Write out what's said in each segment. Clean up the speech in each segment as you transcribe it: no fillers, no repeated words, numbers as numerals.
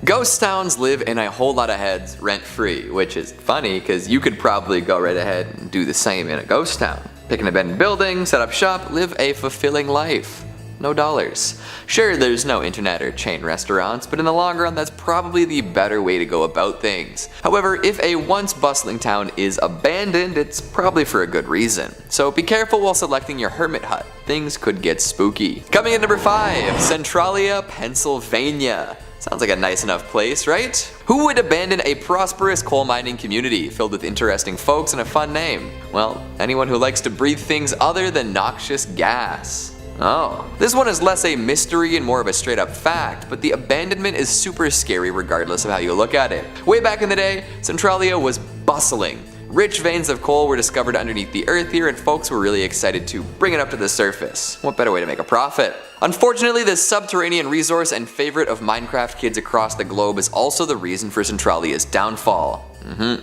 Ghost towns live in a whole lot of heads rent-free, which is funny because you could probably go right ahead and do the same in a ghost town. Pick an abandoned building, set up shop, live a fulfilling life. No dollars. Sure, there's no internet or chain restaurants, but in the long run that's probably the better way to go about things. However, if a once bustling town is abandoned, it's probably for a good reason. So be careful while selecting your hermit hut. Things could get spooky. Coming in number 5, Centralia, Pennsylvania. Sounds like a nice enough place, right? Who would abandon a prosperous coal mining community filled with interesting folks and a fun name? Well, anyone who likes to breathe things other than noxious gas. Oh, this one is less a mystery and more of a straight up fact, but the abandonment is super scary regardless of how you look at it. Way back in the day, Centralia was bustling. Rich veins of coal were discovered underneath the earth here, and folks were really excited to bring it up to the surface. What better way to make a profit? Unfortunately, this subterranean resource and favorite of Minecraft kids across the globe is also the reason for Centralia's downfall.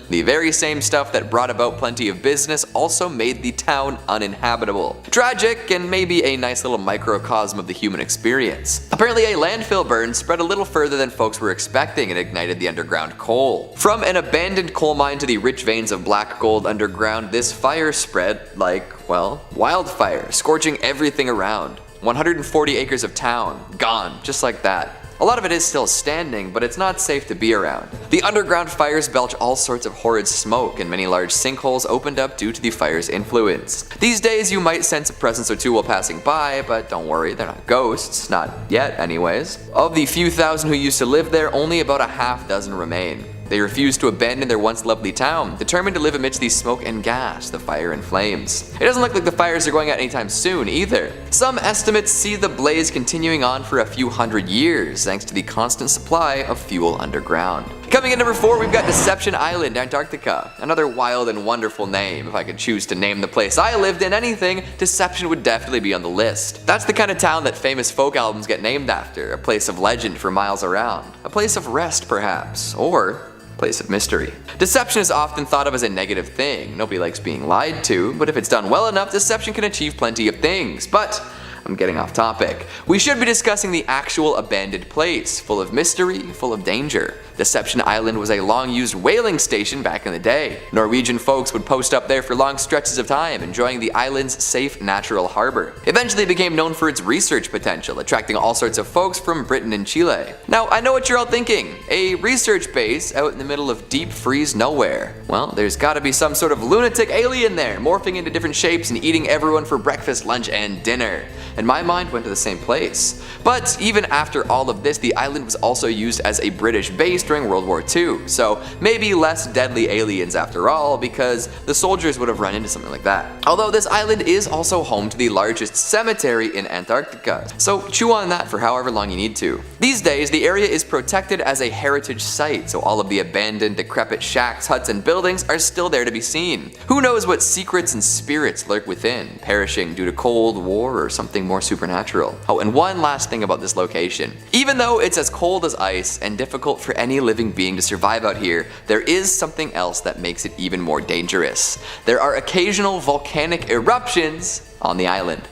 The very same stuff that brought about plenty of business also made the town uninhabitable. Tragic, and maybe a nice little microcosm of the human experience. Apparently a landfill burn spread a little further than folks were expecting and ignited the underground coal. From an abandoned coal mine to the rich veins of black gold underground, this fire spread like, well, wildfire, scorching everything around. 140 acres of town, gone, just like that. A lot of it is still standing, but it's not safe to be around. The underground fires belch all sorts of horrid smoke, and many large sinkholes opened up due to the fire's influence. These days you might sense a presence or two while passing by, but don't worry, they're not ghosts, not yet anyways. Of the few thousand who used to live there, only about a half dozen remain. They refused to abandon their once lovely town, determined to live amidst the smoke and gas, the fire and flames. It doesn't look like the fires are going out anytime soon either. Some estimates see the blaze continuing on for a few hundred years, thanks to the constant supply of fuel underground. Coming in number 4, we've got Deception Island, Antarctica. Another wild and wonderful name. If I could choose to name the place I lived in anything, Deception would definitely be on the list. That's the kind of town that famous folk albums get named after, a place of legend for miles around. A place of rest, perhaps, or place of mystery. Deception is often thought of as a negative thing. Nobody likes being lied to, but if it's done well enough, deception can achieve plenty of things. But I'm getting off topic. We should be discussing the actual abandoned place, full of mystery, full of danger. Deception Island was a long-used whaling station back in the day. Norwegian folks would post up there for long stretches of time, enjoying the island's safe natural harbor. Eventually it became known for its research potential, attracting all sorts of folks from Britain and Chile. Now, I know what you're all thinking. A research base out in the middle of deep freeze nowhere. Well, there's gotta be some sort of lunatic alien there, morphing into different shapes and eating everyone for breakfast, lunch, and dinner. And my mind went to the same place. But even after all of this, the island was also used as a British base during World War II, so maybe less deadly aliens after all, because the soldiers would have run into something like that. Although this island is also home to the largest cemetery in Antarctica, so chew on that for however long you need to. These days, the area is protected as a heritage site, so all of the abandoned, decrepit shacks, huts, and buildings are still there to be seen. Who knows what secrets and spirits lurk within, perishing due to cold, war, or something more supernatural. Oh, and one last thing about this location. Even though it's as cold as ice and difficult for any living being to survive out here, there is something else that makes it even more dangerous. There are occasional volcanic eruptions on the island.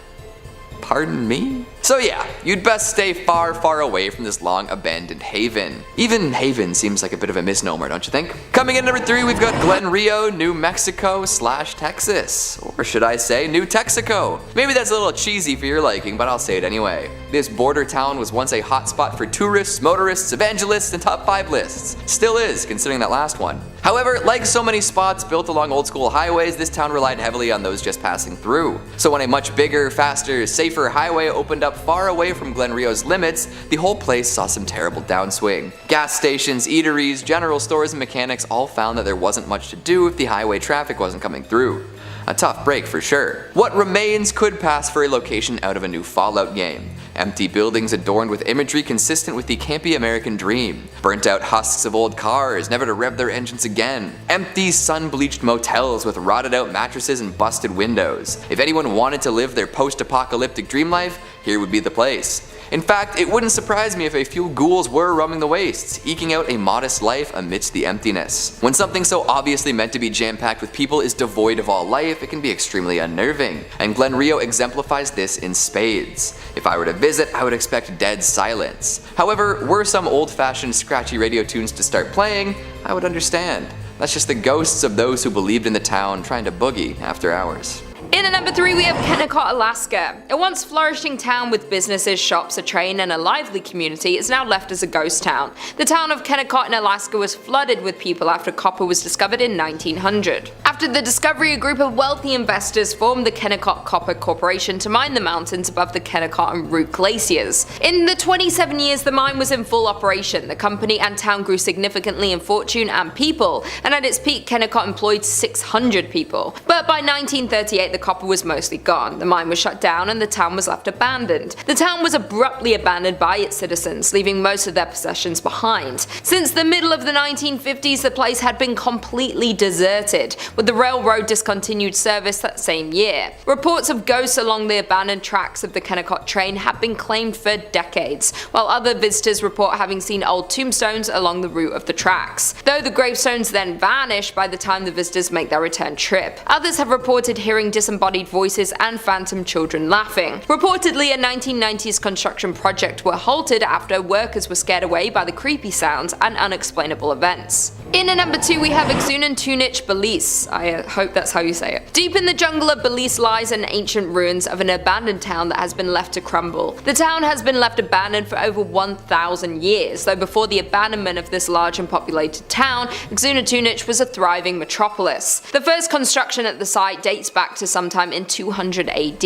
Pardon me? So yeah, you'd best stay far, far away from this long abandoned haven. Even haven seems like a bit of a misnomer, don't you think? Coming in number 3, we've got Glenrio, New Mexico / Texas. Or should I say New Texico? Maybe that's a little cheesy for your liking, but I'll say it anyway. This border town was once a hotspot for tourists, motorists, evangelists, and top 5 lists. Still is, considering that last one. However, like so many spots built along old school highways, this town relied heavily on those just passing through. So when a much bigger, faster, safer highway opened up far away from Glenrio's limits, the whole place saw some terrible downswing. Gas stations, eateries, general stores, and mechanics all found that there wasn't much to do if the highway traffic wasn't coming through. A tough break for sure. What remains could pass for a location out of a new Fallout game. Empty buildings adorned with imagery consistent with the campy American dream. Burnt out husks of old cars, never to rev their engines again. Empty, sun-bleached motels with rotted out mattresses and busted windows. If anyone wanted to live their post-apocalyptic dream life, here would be the place. In fact, it wouldn't surprise me if a few ghouls were roaming the wastes, eking out a modest life amidst the emptiness. When something so obviously meant to be jam-packed with people is devoid of all life, it can be extremely unnerving, and Glenrio exemplifies this in spades. If I were to visit, I would expect dead silence. However, were some old-fashioned scratchy radio tunes to start playing, I would understand. That's just the ghosts of those who believed in the town trying to boogie after hours. In at number 3 we have Kennecott, Alaska. A once flourishing town with businesses, shops, a train and a lively community is now left as a ghost town. The town of Kennecott in Alaska was flooded with people after copper was discovered in 1900. After the discovery, a group of wealthy investors formed the Kennecott Copper Corporation to mine the mountains above the Kennecott and Root glaciers. In the 27 years the mine was in full operation, the company and town grew significantly in fortune and people, and at its peak Kennecott employed 600 people. But by 1938 the copper was mostly gone, the mine was shut down and the town was left abandoned. The town was abruptly abandoned by its citizens, leaving most of their possessions behind. Since the middle of the 1950s the place had been completely deserted, with the railroad discontinued service that same year. Reports of ghosts along the abandoned tracks of the Kennecott train have been claimed for decades, while other visitors report having seen old tombstones along the route of the tracks, though the gravestones then vanish by the time the visitors make their return trip. Others have reported hearing disembodied voices and phantom children laughing. Reportedly, a 1990s construction project were halted after workers were scared away by the creepy sounds and unexplainable events. In at number 2 we have Xunantunich, Belize. I hope that's how you say it. Deep in the jungle of Belize lies an ancient ruins of an abandoned town that has been left to crumble. The town has been left abandoned for over 1,000 years, though before the abandonment of this large and populated town, Xunantunich was a thriving metropolis. The first construction at the site dates back to sometime in 200 AD,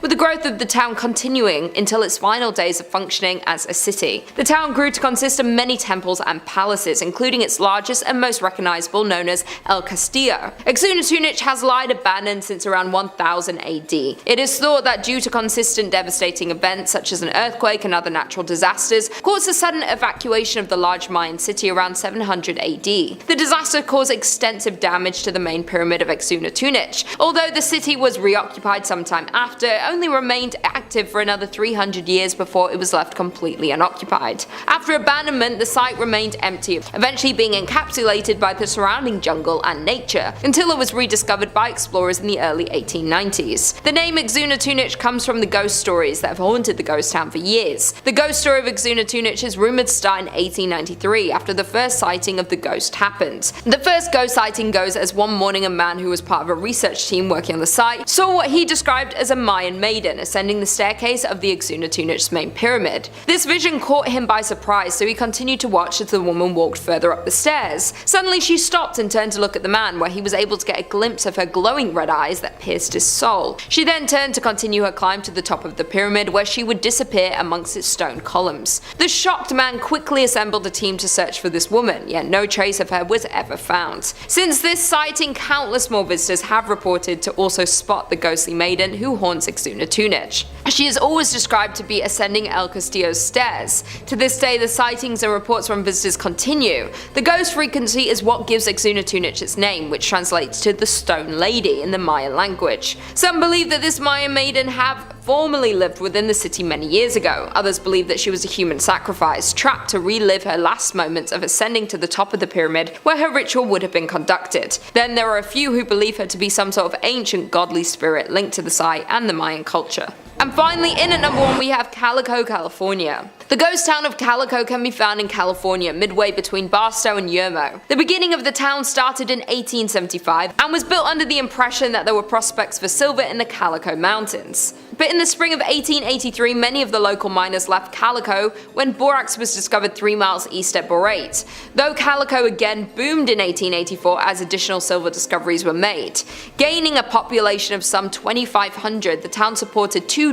with the growth of the town continuing until its final days of functioning as a city. The town grew to consist of many temples and palaces, including its largest and most recognizable, known as El Castillo. Xunantunich has lied abandoned since around 1000 AD. It is thought that due to consistent devastating events such as an earthquake and other natural disasters, caused a sudden evacuation of the large Mayan city around 700 AD. The disaster caused extensive damage to the main pyramid of Xunantunich. Although the city was reoccupied sometime after, it only remained active for another 300 years before it was left completely unoccupied. After abandonment, the site remained empty, eventually being encapsulated by the surrounding jungle and nature, until it was rediscovered by explorers in the early 1890s. The name Xunantunich comes from the ghost stories that have haunted the ghost town for years. The ghost story of Xunantunich is rumoured to start in 1893, after the first sighting of the ghost happened. The first ghost sighting goes as one morning a man who was part of a research team working on the site saw what he described as a Mayan maiden ascending the staircase of the Xunantunich's main pyramid. This vision caught him by surprise, so he continued to watch as the woman walked further up the stairs. Suddenly she stopped and turned to look at the man, where he was able to get a glimpse of her glowing red eyes that pierced his soul. She then turned to continue her climb to the top of the pyramid, where she would disappear amongst its stone columns. The shocked man quickly assembled a team to search for this woman, yet no trace of her was ever found. Since this sighting, countless more visitors have reported to also spot the ghostly maiden who haunts Xunantunich. She is always described to be ascending El Castillo's stairs. To this day, the sightings and reports from visitors continue. The ghost frequency is what gives Xunantunich its name, which translates to the Stone Lady in the Mayan language. Some believe that this Mayan maiden have formerly lived within the city many years ago. Others believe that she was a human sacrifice, trapped to relive her last moments of ascending to the top of the pyramid where her ritual would have been conducted. Then there are a few who believe her to be some sort of ancient godly spirit linked to the site and the Mayan culture. And finally, in at number 1 we have Calico, California. The ghost town of Calico can be found in California, midway between Batsto and Jerome. The beginning of the town started in 1875 and was built under the impression that there were prospects for silver in the Calico Mountains. But in the spring of 1883, many of the local miners left Calico when borax was discovered 3 miles east at Borate, though Calico again boomed in 1884 as additional silver discoveries were made. Gaining a population of some 2,500, the town supported 24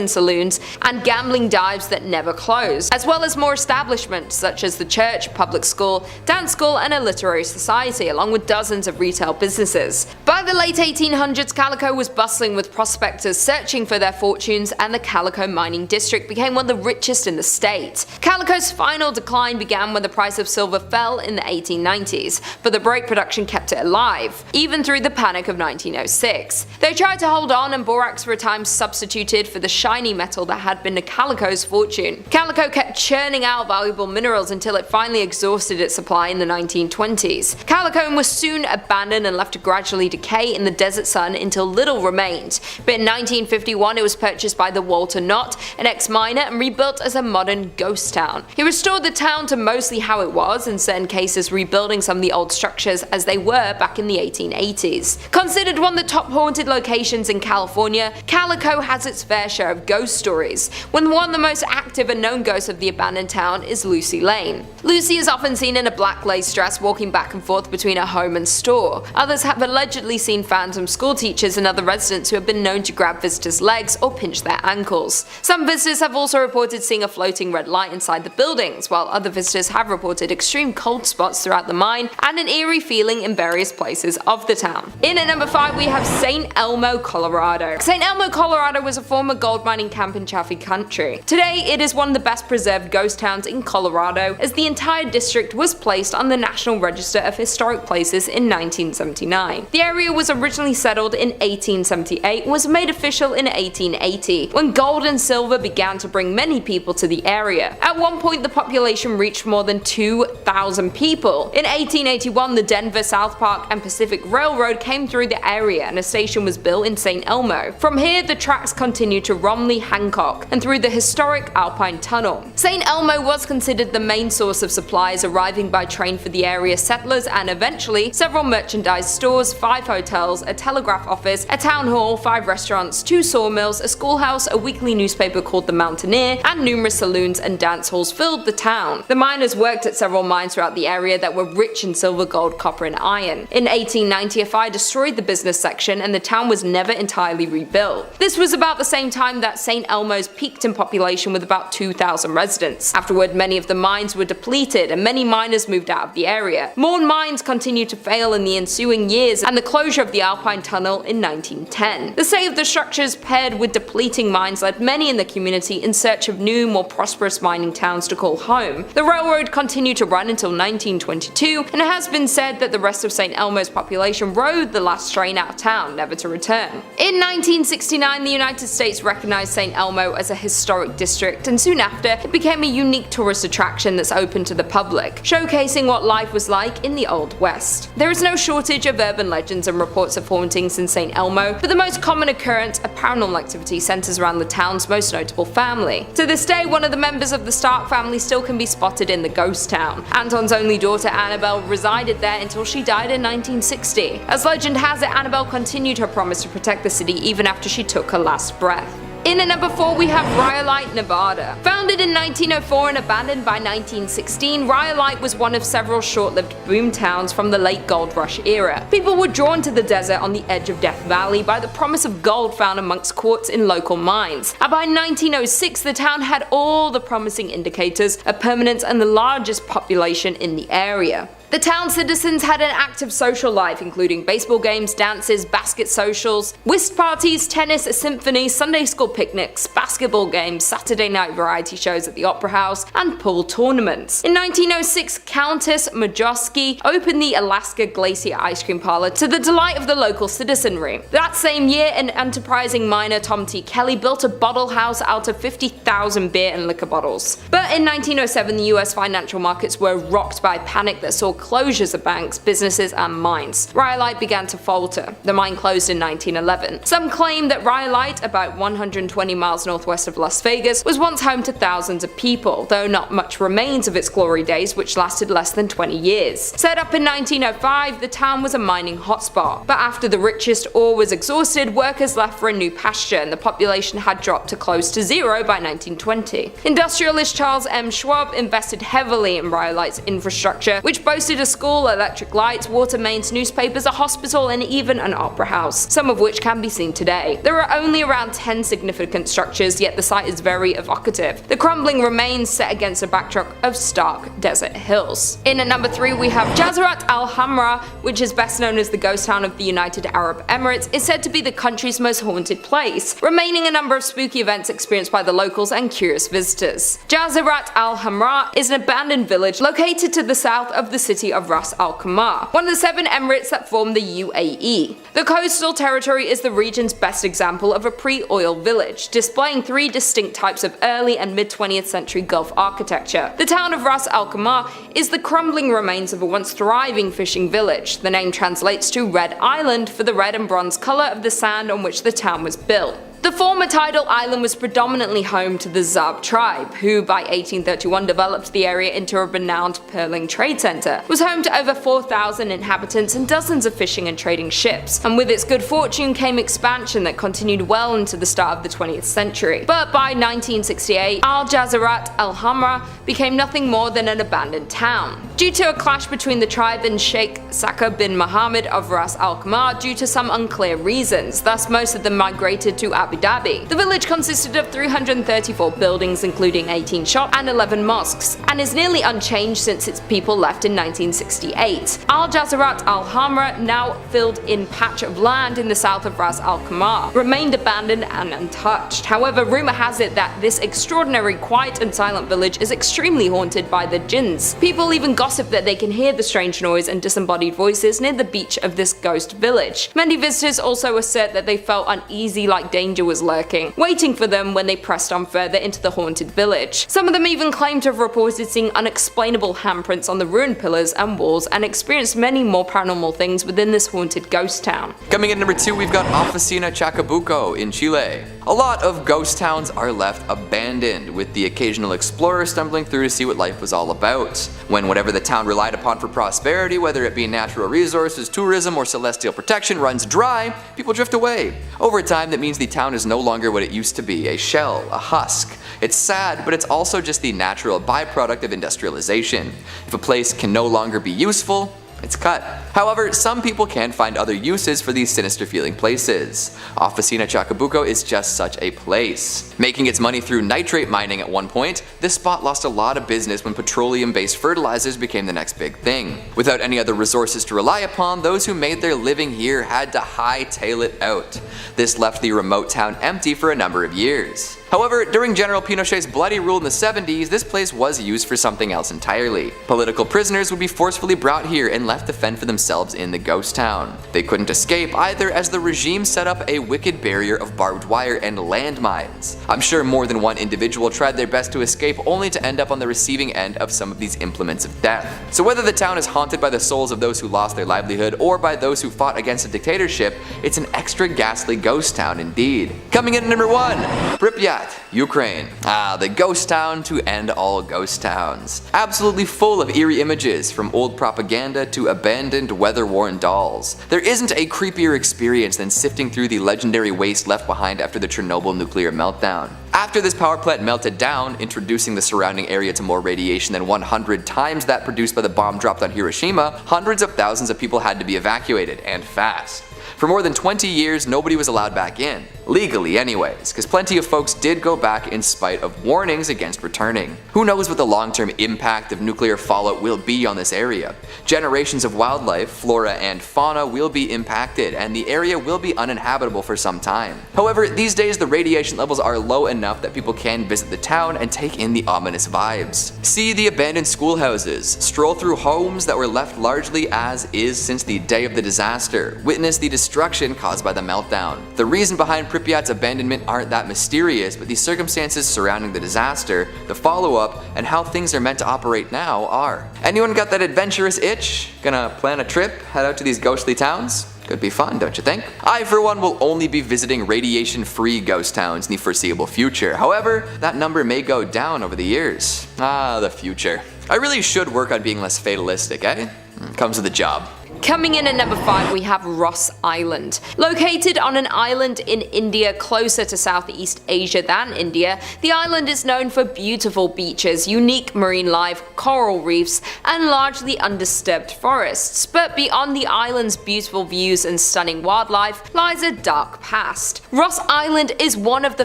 saloons and gambling dives that never closed, as well as more establishments such as the church, public school, dance school and a literary society, along with dozens of retail businesses. By the late 1800s, Calico was bustling with prospectors searching for their fortunes, and the Calico mining district became one of the richest in the state. Calico's final decline began when the price of silver fell in the 1890s, but the break production kept it alive, even through the panic of 1906. They tried to hold on, and borax for a time substituted hunted for the shiny metal that had been Calico's fortune. Calico kept churning out valuable minerals until it finally exhausted its supply in the 1920s. Calico was soon abandoned and left to gradually decay in the desert sun until little remained, but in 1951 it was purchased by the Walter Knott, an ex-miner, and rebuilt as a modern ghost town. He restored the town to mostly how it was, in certain cases rebuilding some of the old structures as they were back in the 1880s. Considered one of the top haunted locations in California, Calico has its fair share of ghost stories, when one of the most active and known ghosts of the abandoned town is Lucy Lane. Lucy is often seen in a black lace dress walking back and forth between her home and store. Others have allegedly seen phantom school teachers and other residents who have been known to grab visitors' legs or pinch their ankles. Some visitors have also reported seeing a floating red light inside the buildings, while other visitors have reported extreme cold spots throughout the mine and an eerie feeling in various places of the town. In at number 5 we have St. Elmo, Colorado. St. Elmo, Colorado was a former gold mining camp in Chaffee Country. Today it is one of the best preserved ghost towns in Colorado, as the entire district was placed on the National Register of Historic Places in 1979. The area was originally settled in 1878 and was made official in 1880, when gold and silver began to bring many people to the area. At one point the population reached more than 2,000 people. In 1881 the Denver, South Park and Pacific Railroad came through the area and a station was built in St. Elmo. From here the tracks continued to Romney, Hancock, and through the historic Alpine Tunnel. St. Elmo was considered the main source of supplies arriving by train for the area settlers, and eventually several merchandise stores, 5 hotels, a telegraph office, a town hall, 5 restaurants, 2 sawmills, a schoolhouse, a weekly newspaper called The Mountaineer, and numerous saloons and dance halls filled the town. The miners worked at several mines throughout the area that were rich in silver, gold, copper, and iron. In 1890 a fire destroyed the business section and the town was never entirely rebuilt. This was about the same time that St. Elmo's peaked in population with about 2,000 residents. Afterward many of the mines were depleted and many miners moved out of the area. More mines continued to fail in the ensuing years and the closure of the Alpine Tunnel in 1910. The state of the structures paired with depleting mines led many in the community in search of new, more prosperous mining towns to call home. The railroad continued to run until 1922, and it has been said that the rest of St. Elmo's population rode the last train out of town, never to return. In 1969 the United States recognized St. Elmo as a historic district, and soon after it became a unique tourist attraction that's open to the public, showcasing what life was like in the Old West. There is no shortage of urban legends and reports of hauntings in St. Elmo, but the most common occurrence of paranormal activity centers around the town's most notable family. To this day, one of the members of the Stark family still can be spotted in the ghost town. Anton's only daughter Annabelle resided there until she died in 1960. As legend has it, Annabelle continued her promise to protect the city even after she took her last breath. In at number 4 we have Rhyolite, Nevada. Founded in 1904 and abandoned by 1916, Rhyolite was one of several short-lived boom towns from the late gold rush era. People were drawn to the desert on the edge of Death Valley by the promise of gold found amongst quartz in local mines. And by 1906 the town had all the promising indicators of permanence and the largest population in the area. The town's citizens had an active social life, including baseball games, dances, basket socials, whist parties, tennis, a symphony, Sunday school picnics, basketball games, Saturday night variety shows at the Opera House, and pool tournaments. In 1906, Countess Majowski opened the Alaska Glacier Ice Cream Parlor to the delight of the local citizenry. That same year, an enterprising miner, Tom T. Kelly, built a bottle house out of 50,000 beer and liquor bottles. But in 1907, the US financial markets were rocked by panic that saw closures of banks, businesses, and mines. Rhyolite began to falter. The mine closed in 1911. Some claim that Rhyolite, about 120 miles northwest of Las Vegas, was once home to thousands of people, though not much remains of its glory days, which lasted less than 20 years. Set up in 1905, the town was a mining hotspot, but after the richest ore was exhausted, workers left for a new pasture and the population had dropped to close to zero by 1920. Industrialist Charles M. Schwab invested heavily in Rhyolite's infrastructure, which boasted a school, electric lights, water mains, newspapers, a hospital, and even an opera house, some of which can be seen today. There are only around 10 significant structures, yet the site is very evocative. The crumbling remains set against a backdrop of stark desert hills. In at number 3 we have Jazirat Al Hamra, which is best known as the ghost town of the United Arab Emirates, is said to be the country's most haunted place, remaining a number of spooky events experienced by the locals and curious visitors. Jazirat Al Hamra is an abandoned village located to the south of the city city of Ras Al Khaimah, one of the 7 emirates that form the UAE. The coastal territory is the region's best example of a pre-oil village, displaying 3 distinct types of early and mid-20th century Gulf architecture. The town of Ras Al Khaimah is the crumbling remains of a once thriving fishing village. The name translates to Red Island for the red and bronze colour of the sand on which the town was built. The former tidal island was predominantly home to the Zab tribe, who by 1831 developed the area into a renowned pearling trade centre, was home to over 4,000 inhabitants and dozens of fishing and trading ships, and with its good fortune came expansion that continued well into the start of the 20th century. But by 1968, Jazirat Al Hamra became nothing more than an abandoned town, due to a clash between the tribe and Sheikh Saka bin Mohammed of Ras Al Khaimah due to some unclear reasons. Thus most of them migrated to Abu Dhabi. The village consisted of 334 buildings including 18 shops and 11 mosques, and is nearly unchanged since its people left in 1968. Jazirat Al Hamra, now filled-in patch of land in the south of Ras Al Khaimah, remained abandoned and untouched. However, rumour has it that this extraordinary quiet and silent village is extremely haunted by the jinns. People even gossip that they can hear the strange noise and disembodied voices near the beach of this ghost village. Many visitors also assert that they felt uneasy, like danger was lurking, waiting for them when they pressed on further into the haunted village. Some of them even claim to have reported seeing unexplainable handprints on the ruined pillars and walls, and experienced many more paranormal things within this haunted ghost town. Coming in number 2, we've got Oficina Chacabuco in Chile. A lot of ghost towns are left abandoned, with the occasional explorer stumbling through to see what life was all about. When whatever the town relied upon for prosperity, whether it be natural resources, tourism, or celestial protection, runs dry, people drift away. Over time, that means the town is no longer what it used to be, a shell, a husk. It's sad, but it's also just the natural byproduct of industrialization. If a place can no longer be useful, it's cut. However, some people can find other uses for these sinister feeling places. Oficina Chacabuco is just such a place. Making its money through nitrate mining at one point, this spot lost a lot of business when petroleum-based fertilizers became the next big thing. Without any other resources to rely upon, those who made their living here had to hightail it out. This left the remote town empty for a number of years. However, during General Pinochet's bloody rule in the 70s, this place was used for something else entirely. Political prisoners would be forcefully brought here and left to fend for themselves in the ghost town. They couldn't escape either, as the regime set up a wicked barrier of barbed wire and landmines. I'm sure more than one individual tried their best to escape, only to end up on the receiving end of some of these implements of death. So whether the town is haunted by the souls of those who lost their livelihood or by those who fought against a dictatorship, it's an extra ghastly ghost town indeed. Coming in at number 1, Pripyat, Ukraine. The ghost town to end all ghost towns. Absolutely full of eerie images, from old propaganda to abandoned, weather-worn dolls. There isn't a creepier experience than sifting through the legendary waste left behind after the Chernobyl nuclear meltdown. After this power plant melted down, introducing the surrounding area to more radiation than 100 times that produced by the bomb dropped on Hiroshima, hundreds of thousands of people had to be evacuated, and fast. For more than 20 years, nobody was allowed back in. Legally anyways, because plenty of folks did go back in spite of warnings against returning. Who knows what the long-term impact of nuclear fallout will be on this area. Generations of wildlife, flora and fauna will be impacted, and the area will be uninhabitable for some time. However, these days the radiation levels are low enough that people can visit the town and take in the ominous vibes. See the abandoned schoolhouses, stroll through homes that were left largely as is since the day of the disaster, witness the destruction caused by the meltdown. The reason behind Pripyat's abandonment aren't that mysterious, but the circumstances surrounding the disaster, the follow-up, and how things are meant to operate now are. Anyone got that adventurous itch? Gonna plan a trip, head out to these ghostly towns? Could be fun, don't you think? I, for one, will only be visiting radiation-free ghost towns in the foreseeable future. However, that number may go down over the years. The future. I really should work on being less fatalistic, eh? Comes with the job. Coming in at number 5, we have Ross Island. Located on an island in India closer to Southeast Asia than India, the island is known for beautiful beaches, unique marine life, coral reefs, and largely undisturbed forests. But beyond the island's beautiful views and stunning wildlife lies a dark past. Ross Island is one of the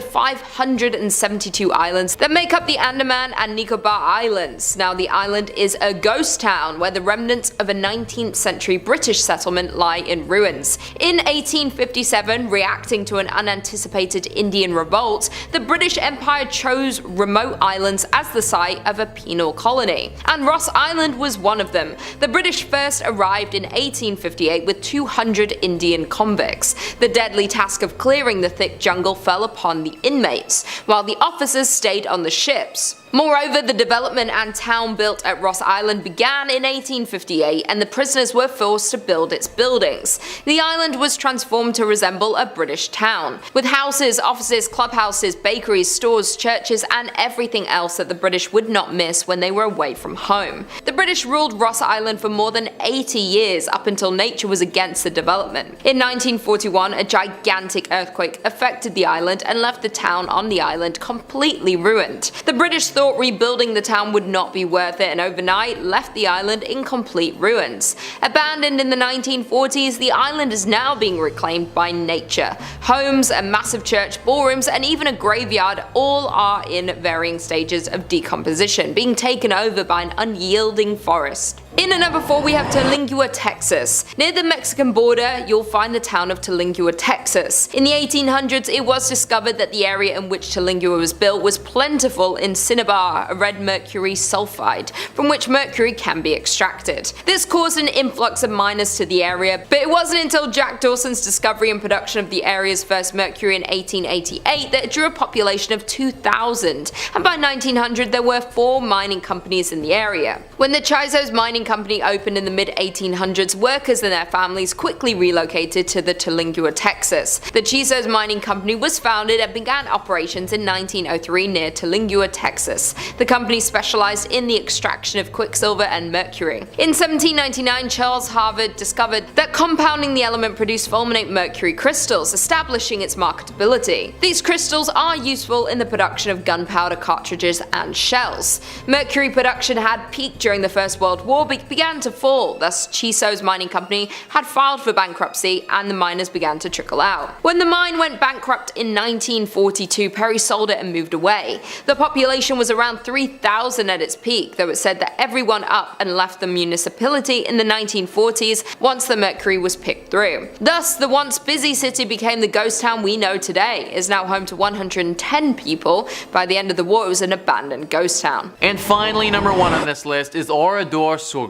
572 islands that make up the Andaman and Nicobar Islands. Now, the island is a ghost town where the remnants of a 19th century British settlement lie in ruins. In 1857, reacting to an unanticipated Indian revolt, the British Empire chose remote islands as the site of a penal colony, and Ross Island was one of them. The British first arrived in 1858 with 200 Indian convicts. The deadly task of clearing the thick jungle fell upon the inmates, while the officers stayed on the ships. Moreover, the development and town built at Ross Island began in 1858, and the prisoners were forced to build its buildings. The island was transformed to resemble a British town, with houses, offices, clubhouses, bakeries, stores, churches, and everything else that the British would not miss when they were away from home. The British ruled Ross Island for more than 80 years, up until nature was against the development. In 1941, a gigantic earthquake affected the island and left the town on the island completely ruined. The British thought rebuilding the town would not be worth it, and overnight left the island in complete ruins. Abandoned in the 1940s, the island is now being reclaimed by nature. Homes, a massive church, ballrooms, and even a graveyard all are in varying stages of decomposition, being taken over by an unyielding forest. In at number 4 we have Terlingua, Texas. Near the Mexican border, you'll find the town of Terlingua, Texas. In the 1800s, it was discovered that the area in which Terlingua was built was plentiful in cinnabar, a red mercury sulfide, from which mercury can be extracted. This caused an influx of miners to the area, but it wasn't until Jack Dawson's discovery and production of the area's first mercury in 1888 that it drew a population of 2,000, and by 1900 there were 4 mining companies in the area. When the Chiso's mining company opened in the mid-1800s, workers and their families quickly relocated to the Terlingua, Texas. The Chiso's Mining Company was founded and began operations in 1903 near Terlingua, Texas. The company specialized in the extraction of quicksilver and mercury. In 1799, Charles Harvard discovered that compounding the element produced fulminate mercury crystals, establishing its marketability. These crystals are useful in the production of gunpowder cartridges and shells. Mercury production had peaked during the First World War, but began to fall, thus Chiso's Mining Company had filed for bankruptcy and the miners began to trickle out. When the mine went bankrupt in 1942, Perry sold it and moved away. The population was around 3,000 at its peak, though it said that everyone up and left the municipality in the 1940s once the mercury was picked through. Thus, the once busy city became the ghost town we know today. It is now home to 110 people. By the end of the war, it was an abandoned ghost town. And finally, number 1 on this list is Oradour-sur-Glane.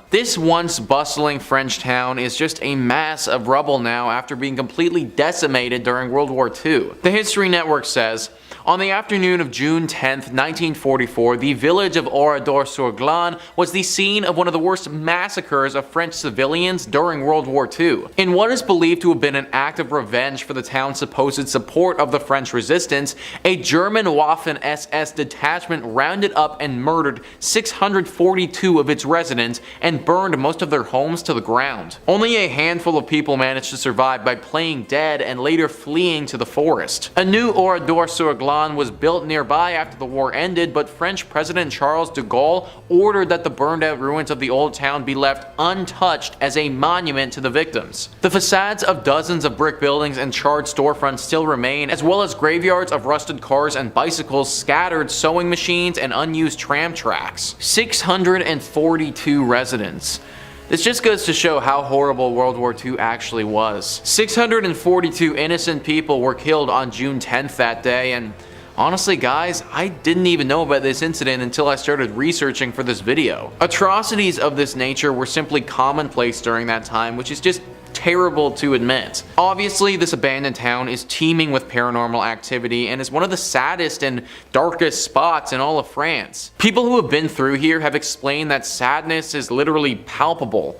This once bustling French town is just a mass of rubble now after being completely decimated during World War II. The History Network says, on the afternoon of June 10, 1944, the village of Oradour-sur-Glane was the scene of one of the worst massacres of French civilians during World War II. In what is believed to have been an act of revenge for the town's supposed support of the French resistance, a German Waffen-SS detachment rounded up and murdered 642 of its residents and burned most of their homes to the ground. Only a handful of people managed to survive by playing dead and later fleeing to the forest. A new Oradour-sur-Glane was built nearby after the war ended, but French President Charles de Gaulle ordered that the burned out ruins of the old town be left untouched as a monument to the victims. The facades of dozens of brick buildings and charred storefronts still remain, as well as graveyards of rusted cars and bicycles, scattered sewing machines, and unused tram tracks. 642 residents. This just goes to show how horrible World War II actually was. 642 innocent people were killed on June 10th that day, and honestly guys, I didn't even know about this incident until I started researching for this video. Atrocities of this nature were simply commonplace during that time, which is just terrible to admit. Obviously, this abandoned town is teeming with paranormal activity and is one of the saddest and darkest spots in all of France. People who have been through here have explained that sadness is literally palpable.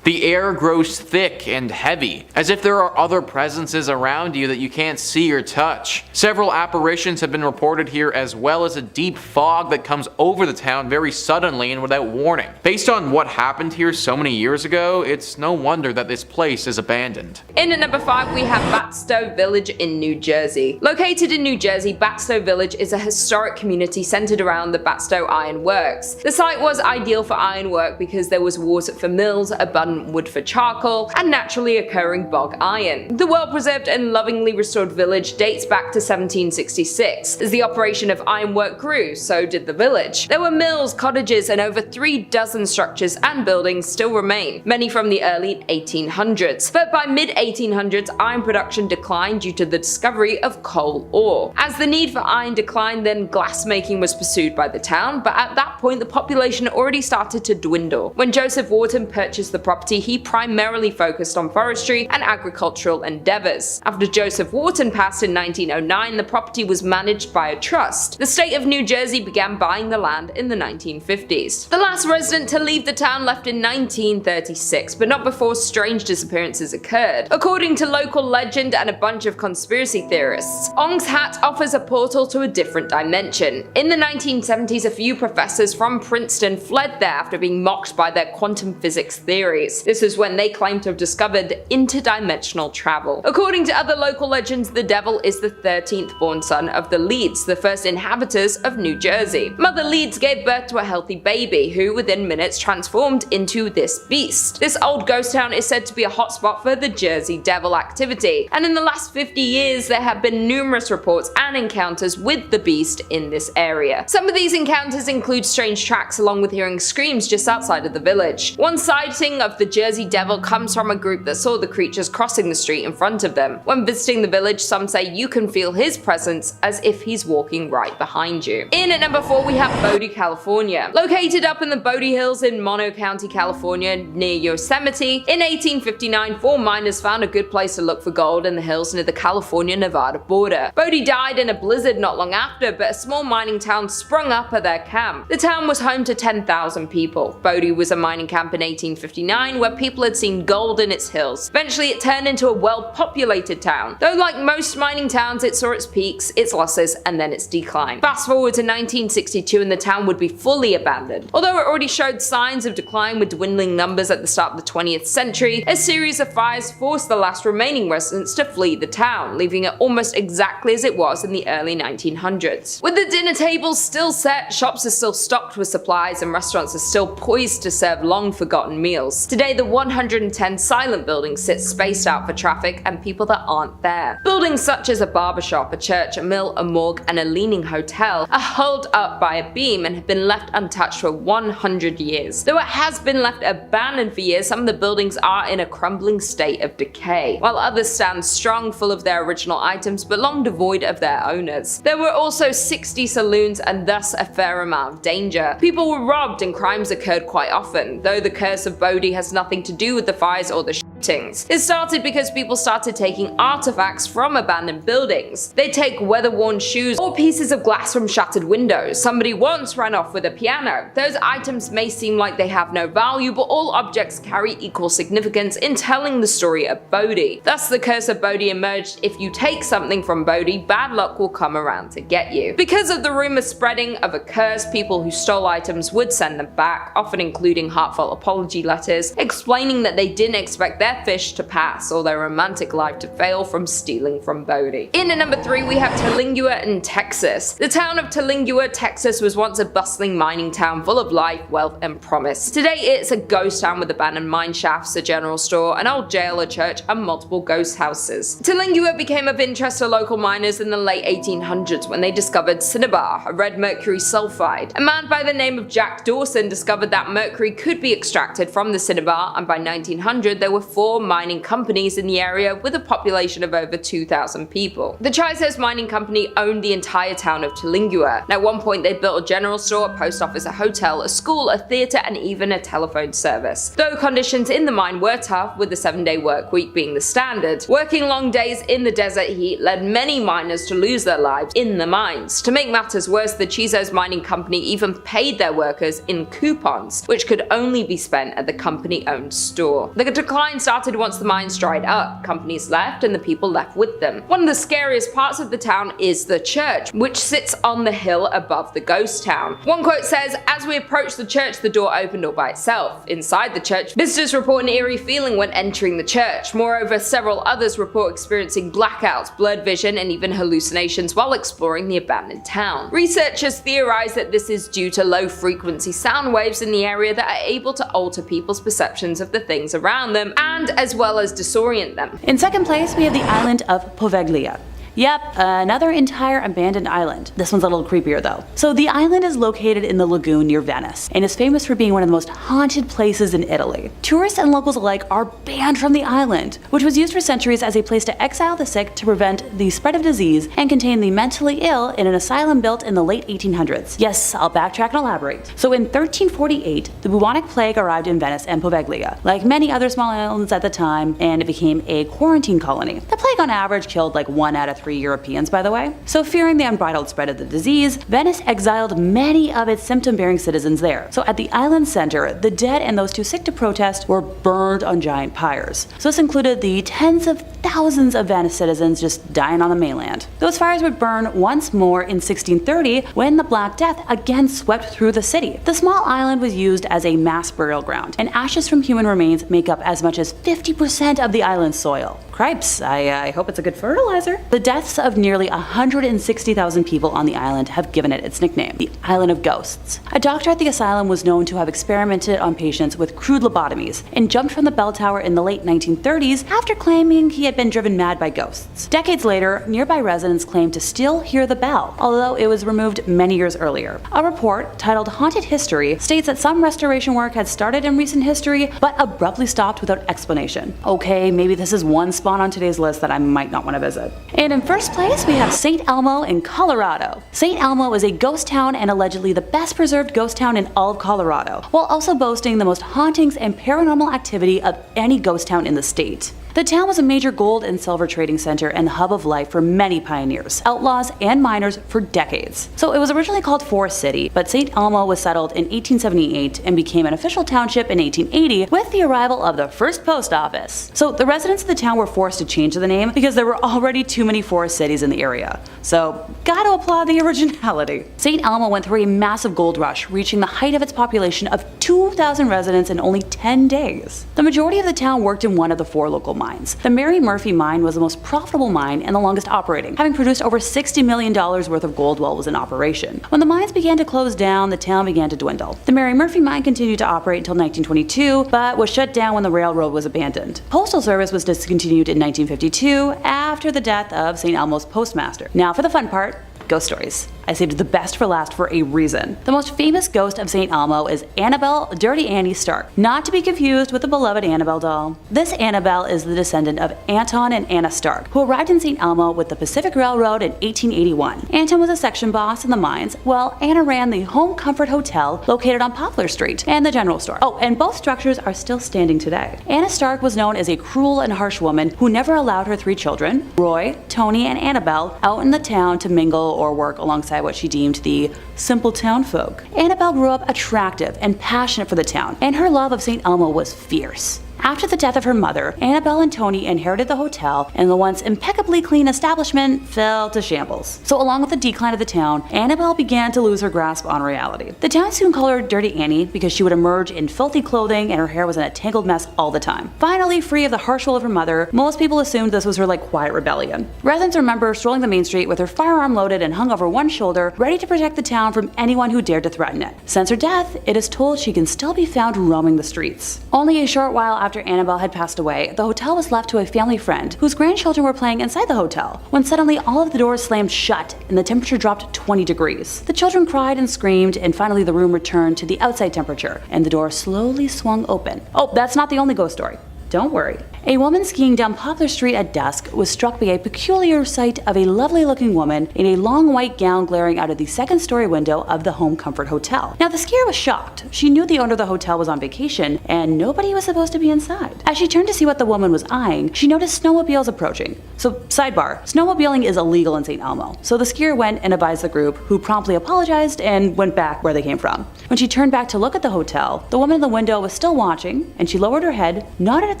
The air grows thick and heavy, as if there are other presences around you that you can't see or touch. Several apparitions have been reported here, as well as a deep fog that comes over the town very suddenly and without warning. Based on what happened here so many years ago, it's no wonder that this place is abandoned. In at number 5 we have Batsto Village in New Jersey. Located in New Jersey, Batsto Village is a historic community centered around the Batsto Iron Works. The site was ideal for ironwork because there was water for mills, abundant abundant wood for charcoal, and naturally occurring bog iron. The well-preserved and lovingly restored village dates back to 1766. As the operation of ironwork grew, so did the village. There were mills, cottages, and over 3 dozen structures and buildings still remain, many from the early 1800s. But by mid-1800s, iron production declined due to the discovery of coal ore. As the need for iron declined, then glassmaking was pursued by the town, but at that point the population already started to dwindle. When Joseph Wharton purchased the property, he primarily focused on forestry and agricultural endeavors. After Joseph Wharton passed in 1909, the property was managed by a trust. The state of New Jersey began buying the land in the 1950s. The last resident to leave the town left in 1936, but not before strange disappearances occurred. According to local legend and a bunch of conspiracy theorists, Ong's Hat offers a portal to a different dimension. In the 1970s, a few professors from Princeton fled there after being mocked by their quantum physics theories. This is when they claimed to have discovered interdimensional travel. According to other local legends, the devil is the 13th born son of the Leeds, the first inhabitants of New Jersey. Mother Leeds gave birth to a healthy baby, who within minutes transformed into this beast. This old ghost town is said to be a hotspot for the Jersey Devil activity, and in the last 50 years there have been numerous reports and encounters with the beast in this area. Some of these encounters include strange tracks along with hearing screams just outside of the village. One sighting of the Jersey Devil comes from a group that saw the creatures crossing the street in front of them. When visiting the village, some say you can feel his presence as if he's walking right behind you. In at number 4 we have Bodie, California. Located up in the Bodie Hills in Mono County, California, near Yosemite, in 1859 4 miners found a good place to look for gold in the hills near the California-Nevada border. Bodie died in a blizzard not long after, but a small mining town sprung up at their camp. The town was home to 10,000 people. Bodie was a mining camp in 1859 where people had seen gold in its hills. Eventually it turned into a well-populated town. Though like most mining towns, it saw its peaks, its losses, and then its decline. Fast forward to 1962 and the town would be fully abandoned. Although it already showed signs of decline with dwindling numbers at the start of the 20th century, a series of fires forced the last remaining residents to flee the town, leaving it almost exactly as it was in the early 1900s. With the dinner tables still set, shops are still stocked with supplies, and restaurants are still poised to serve long-forgotten meals. Today, the 110 silent buildings sit spaced out for traffic and people that aren't there. Buildings such as a barbershop, a church, a mill, a morgue, and a leaning hotel are held up by a beam and have been left untouched for 100 years. Though it has been left abandoned for years, some of the buildings are in a crumbling state of decay, while others stand strong, full of their original items but long devoid of their owners. There were also 60 saloons and thus a fair amount of danger. People were robbed and crimes occurred quite often, though the curse of Bodie has nothing to do with the fires or the shootings. It started because people started taking artifacts from abandoned buildings. They take weather-worn shoes or pieces of glass from shattered windows. Somebody once ran off with a piano. Those items may seem like they have no value, but all objects carry equal significance in telling the story of Bodie. Thus the curse of Bodie emerged: if you take something from Bodie, bad luck will come around to get you. Because of the rumor spreading of a curse, people who stole items would send them back, often including heartfelt apology letters, explaining that they didn't expect their fish to pass or their romantic life to fail from stealing from Bodie. In at number 3 we have Terlingua in Texas. The town of Terlingua, Texas was once a bustling mining town full of life, wealth, and promise. Today it's a ghost town with abandoned mine shafts, a general store, an old jail, a church, and multiple ghost houses. Terlingua became of interest to local miners in the late 1800s when they discovered cinnabar, a red mercury sulfide. A man by the name of Jack Dawson discovered that mercury could be extracted from the cinnabar, and by 1900 there were 4 mining companies in the area with a population of over 2,000 people. The Chisos Mining Company owned the entire town of Terlingua. At one point they built a general store, a post office, a hotel, a school, a theatre, and even a telephone service. Though conditions in the mine were tough, with the 7-day work week being the standard, working long days in the desert heat led many miners to lose their lives in the mines. To make matters worse, the Chisos Mining Company even paid their workers in coupons, which could only be spent at the company-owned store. The decline started started once the mines dried up. Companies left and the people left with them. One of the scariest parts of the town is the church, which sits on the hill above the ghost town. One quote says, "As we approached the church, the door opened all by itself. Inside the church, visitors report an eerie feeling when entering the church. Moreover, several others report experiencing blackouts, blurred vision, and even hallucinations while exploring the abandoned town." Researchers theorize that this is due to low-frequency sound waves in the area that are able to alter people's perceptions of the things around them, and as well as disorient them. In second place, we have the island of Poveglia. Yep, another entire abandoned island. This one's a little creepier though. So the island is located in the lagoon near Venice, and is famous for being one of the most haunted places in Italy. Tourists and locals alike are banned from the island, which was used for centuries as a place to exile the sick to prevent the spread of disease and contain the mentally ill in an asylum built in the late 1800s. Yes, I'll backtrack and elaborate. So in 1348, the bubonic plague arrived in Venice and Poveglia, like many other small islands at the time, and it became a quarantine colony. The plague on average killed like 1 out of 3 Europeans, by the way. So fearing the unbridled spread of the disease, Venice exiled many of its symptom-bearing citizens there. So at the island center, the dead and those too sick to protest were burned on giant pyres. So this included the tens of thousands of Venice citizens just dying on the mainland. Those fires would burn once more in 1630 when the Black Death again swept through the city. The small island was used as a mass burial ground, and ashes from human remains make up as much as 50% of the island's soil. Cripes, I hope it's a good fertilizer. The deaths of nearly 160,000 people on the island have given it its nickname, the Island of Ghosts. A doctor at the asylum was known to have experimented on patients with crude lobotomies and jumped from the bell tower in the late 1930s after claiming he had been driven mad by ghosts. Decades later, nearby residents claimed to still hear the bell, although it was removed many years earlier. A report titled Haunted History states that some restoration work had started in recent history, but abruptly stopped without explanation. Okay, maybe this is one spot on today's list that I might not want to visit. And in first place, we have St. Elmo in Colorado. St. Elmo is a ghost town and allegedly the best preserved ghost town in all of Colorado, while also boasting the most hauntings and paranormal activity of any ghost town in the state. The town was a major gold and silver trading center and the hub of life for many pioneers, outlaws, and miners for decades. So it was originally called Forest City, but St. Elmo was settled in 1878 and became an official township in 1880 with the arrival of the first post office. So the residents of the town were forced to change the name because there were already too many forest cities in the area. So gotta applaud the originality. St. Elmo went through a massive gold rush, reaching the height of its population of 2,000 residents in only 10 days. The majority of the town worked in one of the 4 local mines. The Mary Murphy mine was the most profitable mine and the longest operating, having produced over $60 million worth of gold while it was in operation. When the mines began to close down, the town began to dwindle. The Mary Murphy mine continued to operate until 1922, but was shut down when the railroad was abandoned. Postal service was discontinued in 1952 after the death of St. Elmo's postmaster. Now for the fun part, ghost stories. I saved the best for last for a reason. The most famous ghost of St. Elmo is Annabelle Dirty Annie Stark, not to be confused with the beloved Annabelle doll. This Annabelle is the descendant of Anton and Anna Stark, who arrived in St. Elmo with the Pacific Railroad in 1881. Anton was a section boss in the mines, while Anna ran the Home Comfort Hotel located on Poplar Street and the general store. Oh, and both structures are still standing today. Anna Stark was known as a cruel and harsh woman who never allowed her 3 children, Roy, Tony, and Annabelle, out in the town to mingle or work alongside what she deemed the simple town folk. Annabelle grew up attractive and passionate for the town, and her love of St. Elmo was fierce. After the death of her mother, Annabelle and Tony inherited the hotel, and the once impeccably clean establishment fell to shambles. So along with the decline of the town, Annabelle began to lose her grasp on reality. The town soon called her Dirty Annie because she would emerge in filthy clothing and her hair was in a tangled mess all the time. Finally, free of the harsh rule of her mother, most people assumed this was her quiet rebellion. Residents remember her strolling the main street with her firearm loaded and hung over one shoulder, ready to protect the town from anyone who dared to threaten it. Since her death, it is told she can still be found roaming the streets. Only a short while after Annabelle had passed away, the hotel was left to a family friend whose grandchildren were playing inside the hotel, when suddenly all of the doors slammed shut and the temperature dropped 20 degrees. The children cried and screamed, and finally the room returned to the outside temperature, and the door slowly swung open. Oh, that's not the only ghost story. Don't worry. A woman skiing down Poplar Street at dusk was struck by a peculiar sight of a lovely-looking woman in a long white gown glaring out of the second-story window of the Home Comfort Hotel. Now, the skier was shocked. She knew the owner of the hotel was on vacation, and nobody was supposed to be inside. As she turned to see what the woman was eyeing, she noticed snowmobiles approaching. So, sidebar, snowmobiling is illegal in St. Elmo, so the skier went and advised the group, who promptly apologized and went back where they came from. When she turned back to look at the hotel, the woman in the window was still watching, and she lowered her head, nodded at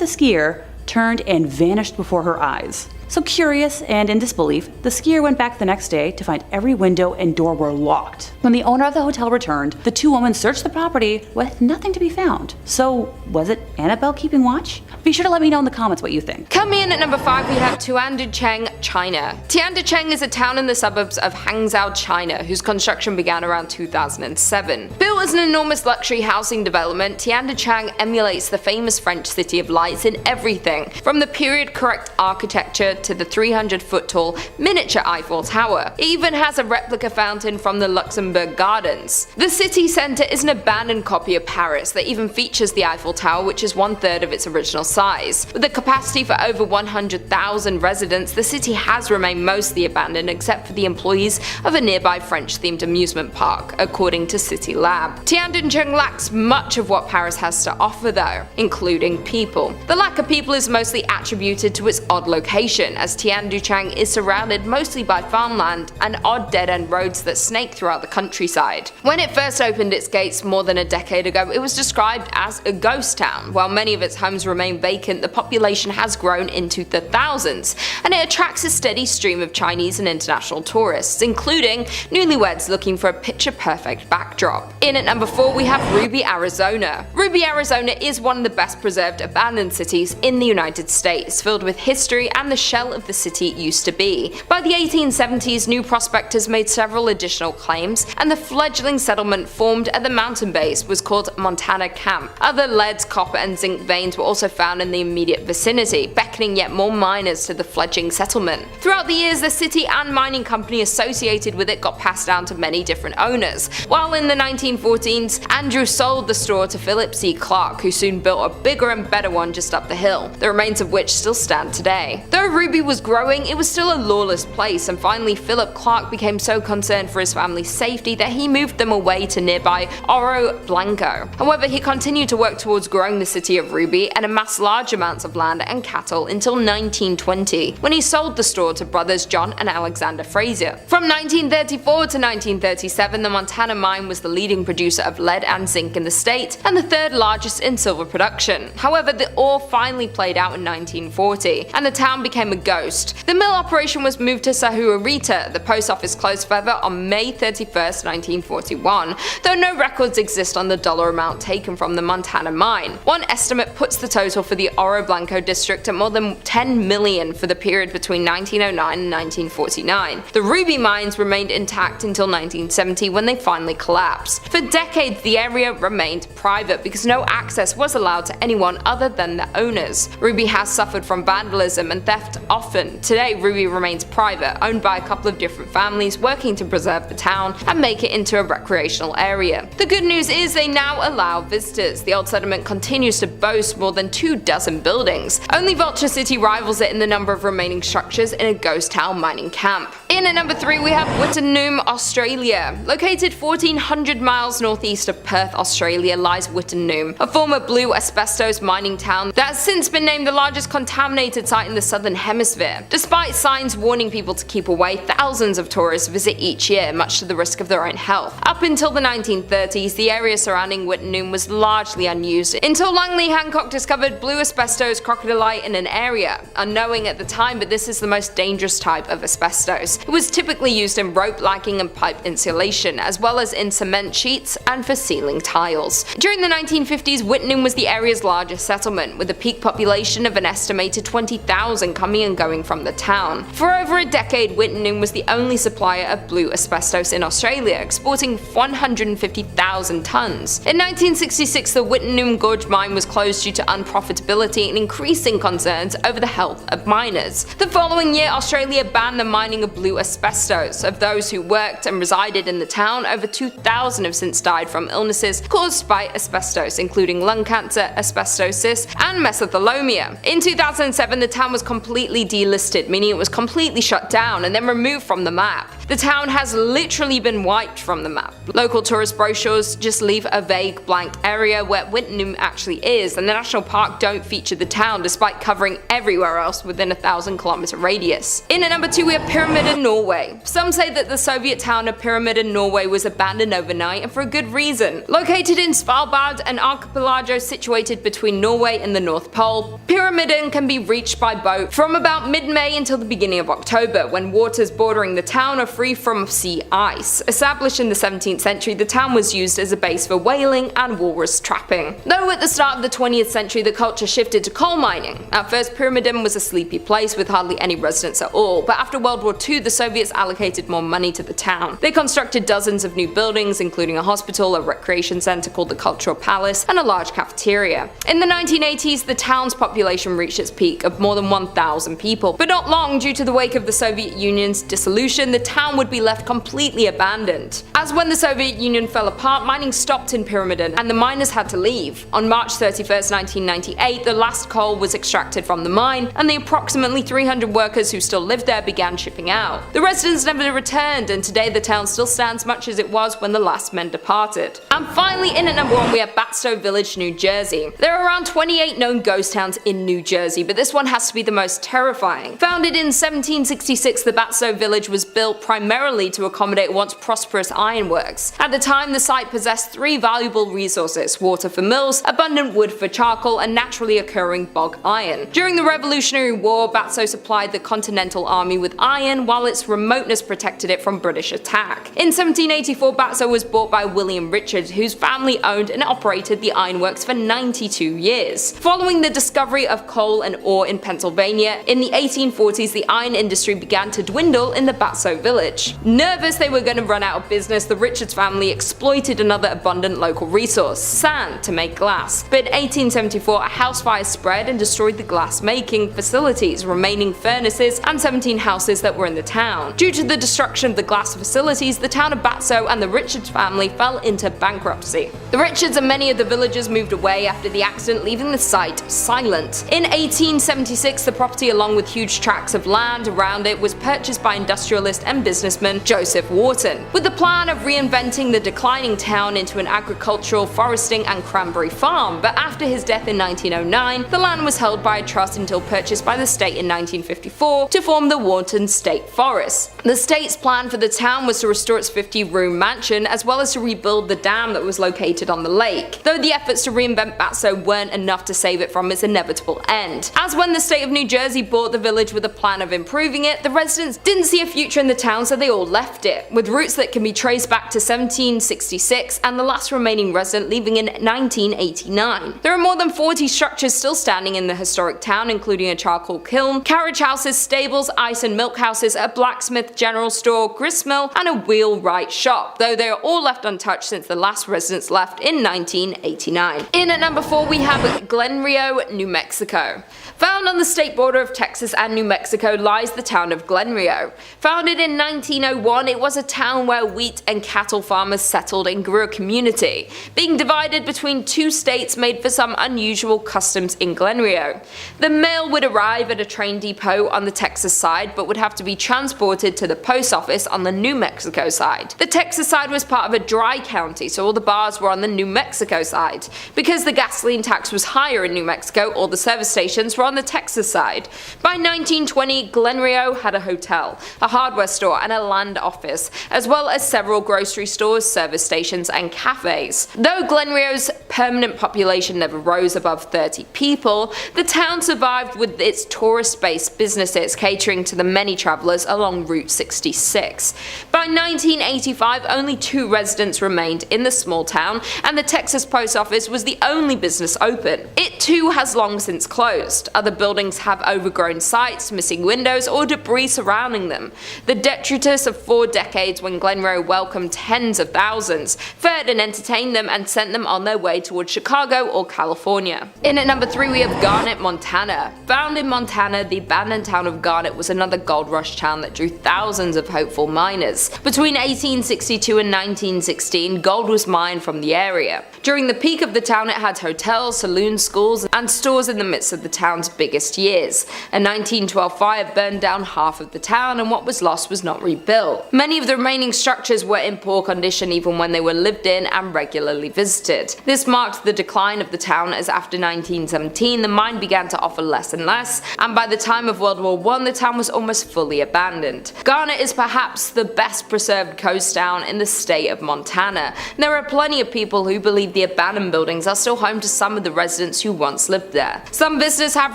the skier, turned and vanished before her eyes. So curious and in disbelief, the skier went back the next day to find every window and door were locked. When the owner of the hotel returned, the two women searched the property with nothing to be found. So was it Annabelle keeping watch? Be sure to let me know in the comments what you think. Coming in at number 5 we have Tianducheng, China. Tianducheng is a town in the suburbs of Hangzhou, China, whose construction began around 2007. Built as an enormous luxury housing development, Tianducheng emulates the famous French City of Lights in everything, from the period-correct architecture to the 300-foot tall miniature Eiffel Tower. It even has a replica fountain from the Luxembourg Gardens. The city centre is an abandoned copy of Paris that even features the Eiffel Tower, which is 1/3 of its original size. With a capacity for over 100,000 residents, the city has remained mostly abandoned except for the employees of a nearby French-themed amusement park, according to City Lab. Tianducheng lacks much of what Paris has to offer though, including people. The lack of people is mostly attributed to its odd location, as Tianducheng is surrounded mostly by farmland and odd dead-end roads that snake throughout the countryside. When it first opened its gates more than a decade ago, it was described as a ghost town. While many of its homes remain vacant, the population has grown into the thousands, and it attracts a steady stream of Chinese and international tourists, including newlyweds looking for a picture-perfect backdrop. In at number 4 we have Ruby, Arizona. Ruby, Arizona is one of the best preserved abandoned cities in the United States, filled with history and the shell of the city used to be. By the 1870s, new prospectors made several additional claims, and the fledgling settlement formed at the mountain base was called Montana Camp. Other lead, copper and zinc veins were also found in the immediate vicinity, beckoning yet more miners to the fledgling settlement. Throughout the years, the city and mining company associated with it got passed down to many different owners, while in the 1914s, Andrew sold the store to Philip C. Clark, who soon built a bigger and better one just up the hill, the remains of which still stand today. Though Ruby was growing, it was still a lawless place, and finally Philip Clark became so concerned for his family's safety that he moved them away to nearby Oro Blanco. However, he continued to work towards growing the city of Ruby and amassed large amounts of land and cattle until 1920, when he sold the store to brothers John and Alexander Frazier. From 1934 to 1937, the Montana mine was the leading producer of lead and zinc in the state, and the third largest in silver production. However, the ore finally played out in 1940, and the town became a ghost. The mill operation was moved to Sahuarita. The post office closed forever on May 31st, 1941, though no records exist on the dollar amount taken from the Montana mine. One estimate puts the total for the Oro Blanco district at more than $10 million for the period between 1909 and 1949. The Ruby mines remained intact until 1970, when they finally collapsed. For decades, the area remained private because no access was allowed to anyone other than the owners. Ruby has suffered from vandalism and theft often. Today, Ruby remains private, owned by a couple of different families working to preserve the town and make it into a recreational area. The good news is they now allow visitors. The old settlement continues to boast more than 24 buildings. Only Vulture City rivals it in the number of remaining structures in a ghost town mining camp. In at number 3 we have Wittenoom, Australia. Located 1400 miles northeast of Perth, Australia, lies Wittenoom, a former blue asbestos mining town that has since been named the largest contaminated site in the southern hemisphere. Despite signs warning people to keep away, thousands of tourists visit each year, much to the risk of their own health. Up until the 1930s, the area surrounding Wittenoom was largely unused, until Langley Hancock discovered blue asbestos crocodylite in an area, unknowing at the time, but this is the most dangerous type of asbestos. It was typically used in rope lacking and pipe insulation, as well as in cement sheets and for ceiling tiles. During the 1950s, Wittenoom was the area's largest settlement, with a peak population of an estimated 20,000 coming and going from the town. For over a decade, Wittenoom was the only supplier of blue asbestos in Australia, exporting 150,000 tons. In 1966, the Wittenoom Gorge mine was closed due to unprofitability and increasing concerns over the health of miners. The following year, Australia banned the mining of blue new asbestos. Of those who worked and resided in the town, over 2,000 have since died from illnesses caused by asbestos, including lung cancer, asbestosis, and mesothelioma. In 2007, the town was completely delisted, meaning it was completely shut down and then removed from the map. The town has literally been wiped from the map. Local tourist brochures just leave a vague blank area where Wittenoom actually is, and the national park don't feature the town despite covering everywhere else within a 1,000-kilometer radius. In at number 2 we have Pyramiden, Norway. Some say that the Soviet town of Pyramiden, Norway was abandoned overnight, and for a good reason. Located in Svalbard, an archipelago situated between Norway and the North Pole, Pyramiden can be reached by boat from about mid-May until the beginning of October, when waters bordering the town are free from sea ice. Established in the 17th century, the town was used as a base for whaling and walrus trapping. Though at the start of the 20th century the culture shifted to coal mining. At first, Pyramiden was a sleepy place with hardly any residents at all, but after World War II the Soviets allocated more money to the town. They constructed dozens of new buildings, including a hospital, a recreation centre called the Cultural Palace, and a large cafeteria. In the 1980s, the town's population reached its peak of more than 1,000 people, but not long due to the wake of the Soviet Union's dissolution, the town would be left completely abandoned. As when the Soviet Union fell apart, mining stopped in Pyramiden, and the miners had to leave. On March 31st, 1998, the last coal was extracted from the mine, and the approximately 300 workers who still lived there began shipping out. The residents never returned, and today the town still stands much as it was when the last men departed. And finally, in at number 1 we have Batsto Village, New Jersey. There are around 28 known ghost towns in New Jersey, but this one has to be the most terrifying. Founded in 1766, the Batsto Village was built primarily to accommodate once prosperous ironworks. At the time, the site possessed 3 valuable resources: water for mills, abundant wood for charcoal, and naturally occurring bog iron. During the Revolutionary War, Batsto supplied the Continental Army with iron, while its remoteness protected it from British attack. In 1784, Batsto was bought by William Richard, whose family owned and operated the ironworks for 92 years. Following the discovery of coal and ore in Pennsylvania, in the 1840s the iron industry began to dwindle in the Batsto village. Nervous they were going to run out of business, the Richards family exploited another abundant local resource, sand, to make glass. But in 1874 a house fire spread and destroyed the glass making facilities, remaining furnaces, and 17 houses that were in the town. Due to the destruction of the glass facilities, the town of Batsto and the Richards family fell into bankruptcy. The Richards and many of the villagers moved away after the accident, leaving the site silent. In 1876 the property, along with huge tracts of land around it, was purchased by industrialist and businessman Joseph Wharton, with the plan of reinventing the declining town into an agricultural, foresting, and cranberry farm. But after his death in 1909, the land was held by a trust until purchased by the state in 1954 to form the Wharton State Forest. The state's plan for the town was to restore its 50-room mansion, as well as to rebuild the dam that was located on the lake, though the efforts to reinvent Batsto weren't enough to save it from its inevitable end. As when the state of New Jersey bought the village with a plan of improving it, the residents didn't see a future in the town, so they all left it, with roots that can be traced back to 1766 and the last remaining resident leaving in 1989. There are more than 40 structures still standing in the historic town, including a charcoal kiln, carriage houses, stables, ice and milk houses, a blacksmith, general store, gristmill, and a wheelwright shop, though they are all left untouched since the last residents left in 1989. In at number 4 we have Glenrio, New Mexico. Found on the state border of Texas and New Mexico lies the town of Glenrio. Founded in 1901, it was a town where wheat and cattle farmers settled and grew a community. Being divided between 2 states made for some unusual customs in Glenrio. The mail would arrive at a train depot on the Texas side, but would have to be transported to the post office on the New Mexico side. The Texas side was part of a dry county, so all the bars were on the New Mexico side. Because the gasoline tax was higher in New Mexico, all the service stations were on the Texas side. By 1920, Glenrio had a hotel, a hardware store, and a land office, as well as several grocery stores, service stations, and cafes. Though Glenrio's permanent population never rose above 30 people, the town survived with its tourist-based businesses catering to the many travelers along Route 66. By 1985, only 2 residents remained in the small town, and the Texas post office was the only business open. It too has long since closed. Other buildings have overgrown sites, missing windows, or debris surrounding them. The debt detritus of 4 decades when Glenrio welcomed tens of thousands, fed and entertained them, and sent them on their way towards Chicago or California. In at number 3 we have Garnet, Montana. Found in Montana, the abandoned town of Garnet was another gold rush town that drew thousands of hopeful miners. Between 1862 and 1916, gold was mined from the area. During the peak of the town, it had hotels, saloons, schools, and stores in the midst of the town's biggest years. A 1912 fire burned down half of the town, and what was lost was not rebuilt. Many of the remaining structures were in poor condition even when they were lived in and regularly visited. This marked the decline of the town, as after 1917 the mine began to offer less and less, and by the time of World War I the town was almost fully abandoned. Garnet is perhaps the best preserved coast town in the state of Montana. There are plenty of people who believe the abandoned buildings are still home to some of the residents who once lived there. Some visitors have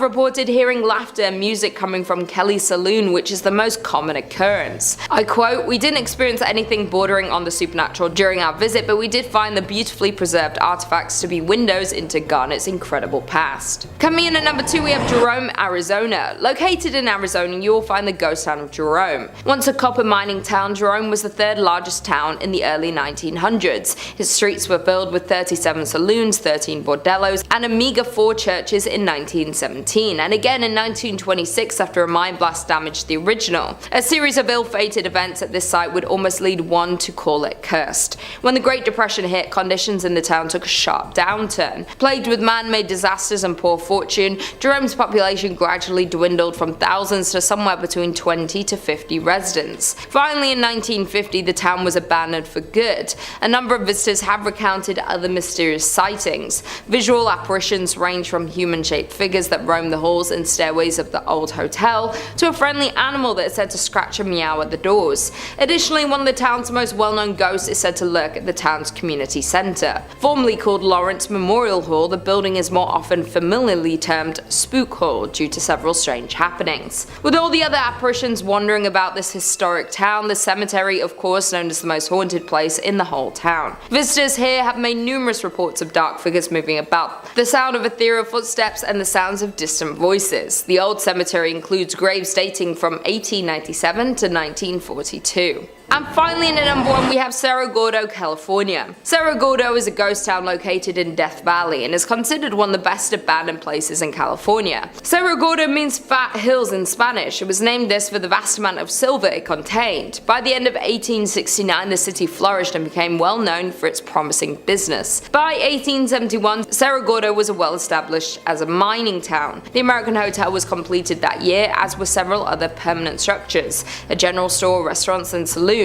reported hearing laughter and music coming from Kelly's Saloon, which is the most common occurrence. I quote, "We didn't experience anything bordering on the supernatural during our visit, but we did find the beautifully preserved artifacts to be windows into Garnet's incredible past." Coming in at number 2 we have Jerome, Arizona. Located in Arizona, you will find the ghost town of Jerome. Once a copper mining town, Jerome was the 3rd largest town in the early 1900s. His streets were filled with 37 saloons, 13 bordellos, and a meager 4 churches in 1917, and again in 1926 after a mine blast damaged the original. A series of ill-fated events at this site would almost lead one to call it cursed. When the Great Depression hit, conditions in the town took a sharp downturn. Plagued with man-made disasters and poor fortune, Jerome's population gradually dwindled from thousands to somewhere between 20 to 50 residents. Finally in 1950 the town was abandoned for good. A number of visitors have recounted other mysterious sightings. Visual apparitions range from human-shaped figures that roam the halls and stairways of the old hotel to a friendly animal that is said to scratch and meow at the doors. Additionally, one of the town's most well-known ghosts is said to lurk at the town's community centre. Formerly called Lawrence Memorial Hall, the building is more often familiarly termed Spook Hall due to several strange happenings. With all the other apparitions wandering about this historic town, the cemetery, of course, known as the most haunted place in the whole town. Visitors here have made numerous reports of dark figures moving about, the sound of ethereal footsteps, and the sounds of distant voices. The old cemetery includes graves dating from 1897 to 1942. And finally in at number 1 we have Cerro Gordo, California. Cerro Gordo is a ghost town located in Death Valley and is considered one of the best abandoned places in California. Cerro Gordo means fat hills in Spanish. It was named this for the vast amount of silver it contained. By the end of 1869 the city flourished and became well known for its promising business. By 1871 Cerro Gordo was well established as a mining town. The American Hotel was completed that year, as were several other permanent structures, a general store, restaurants and saloons.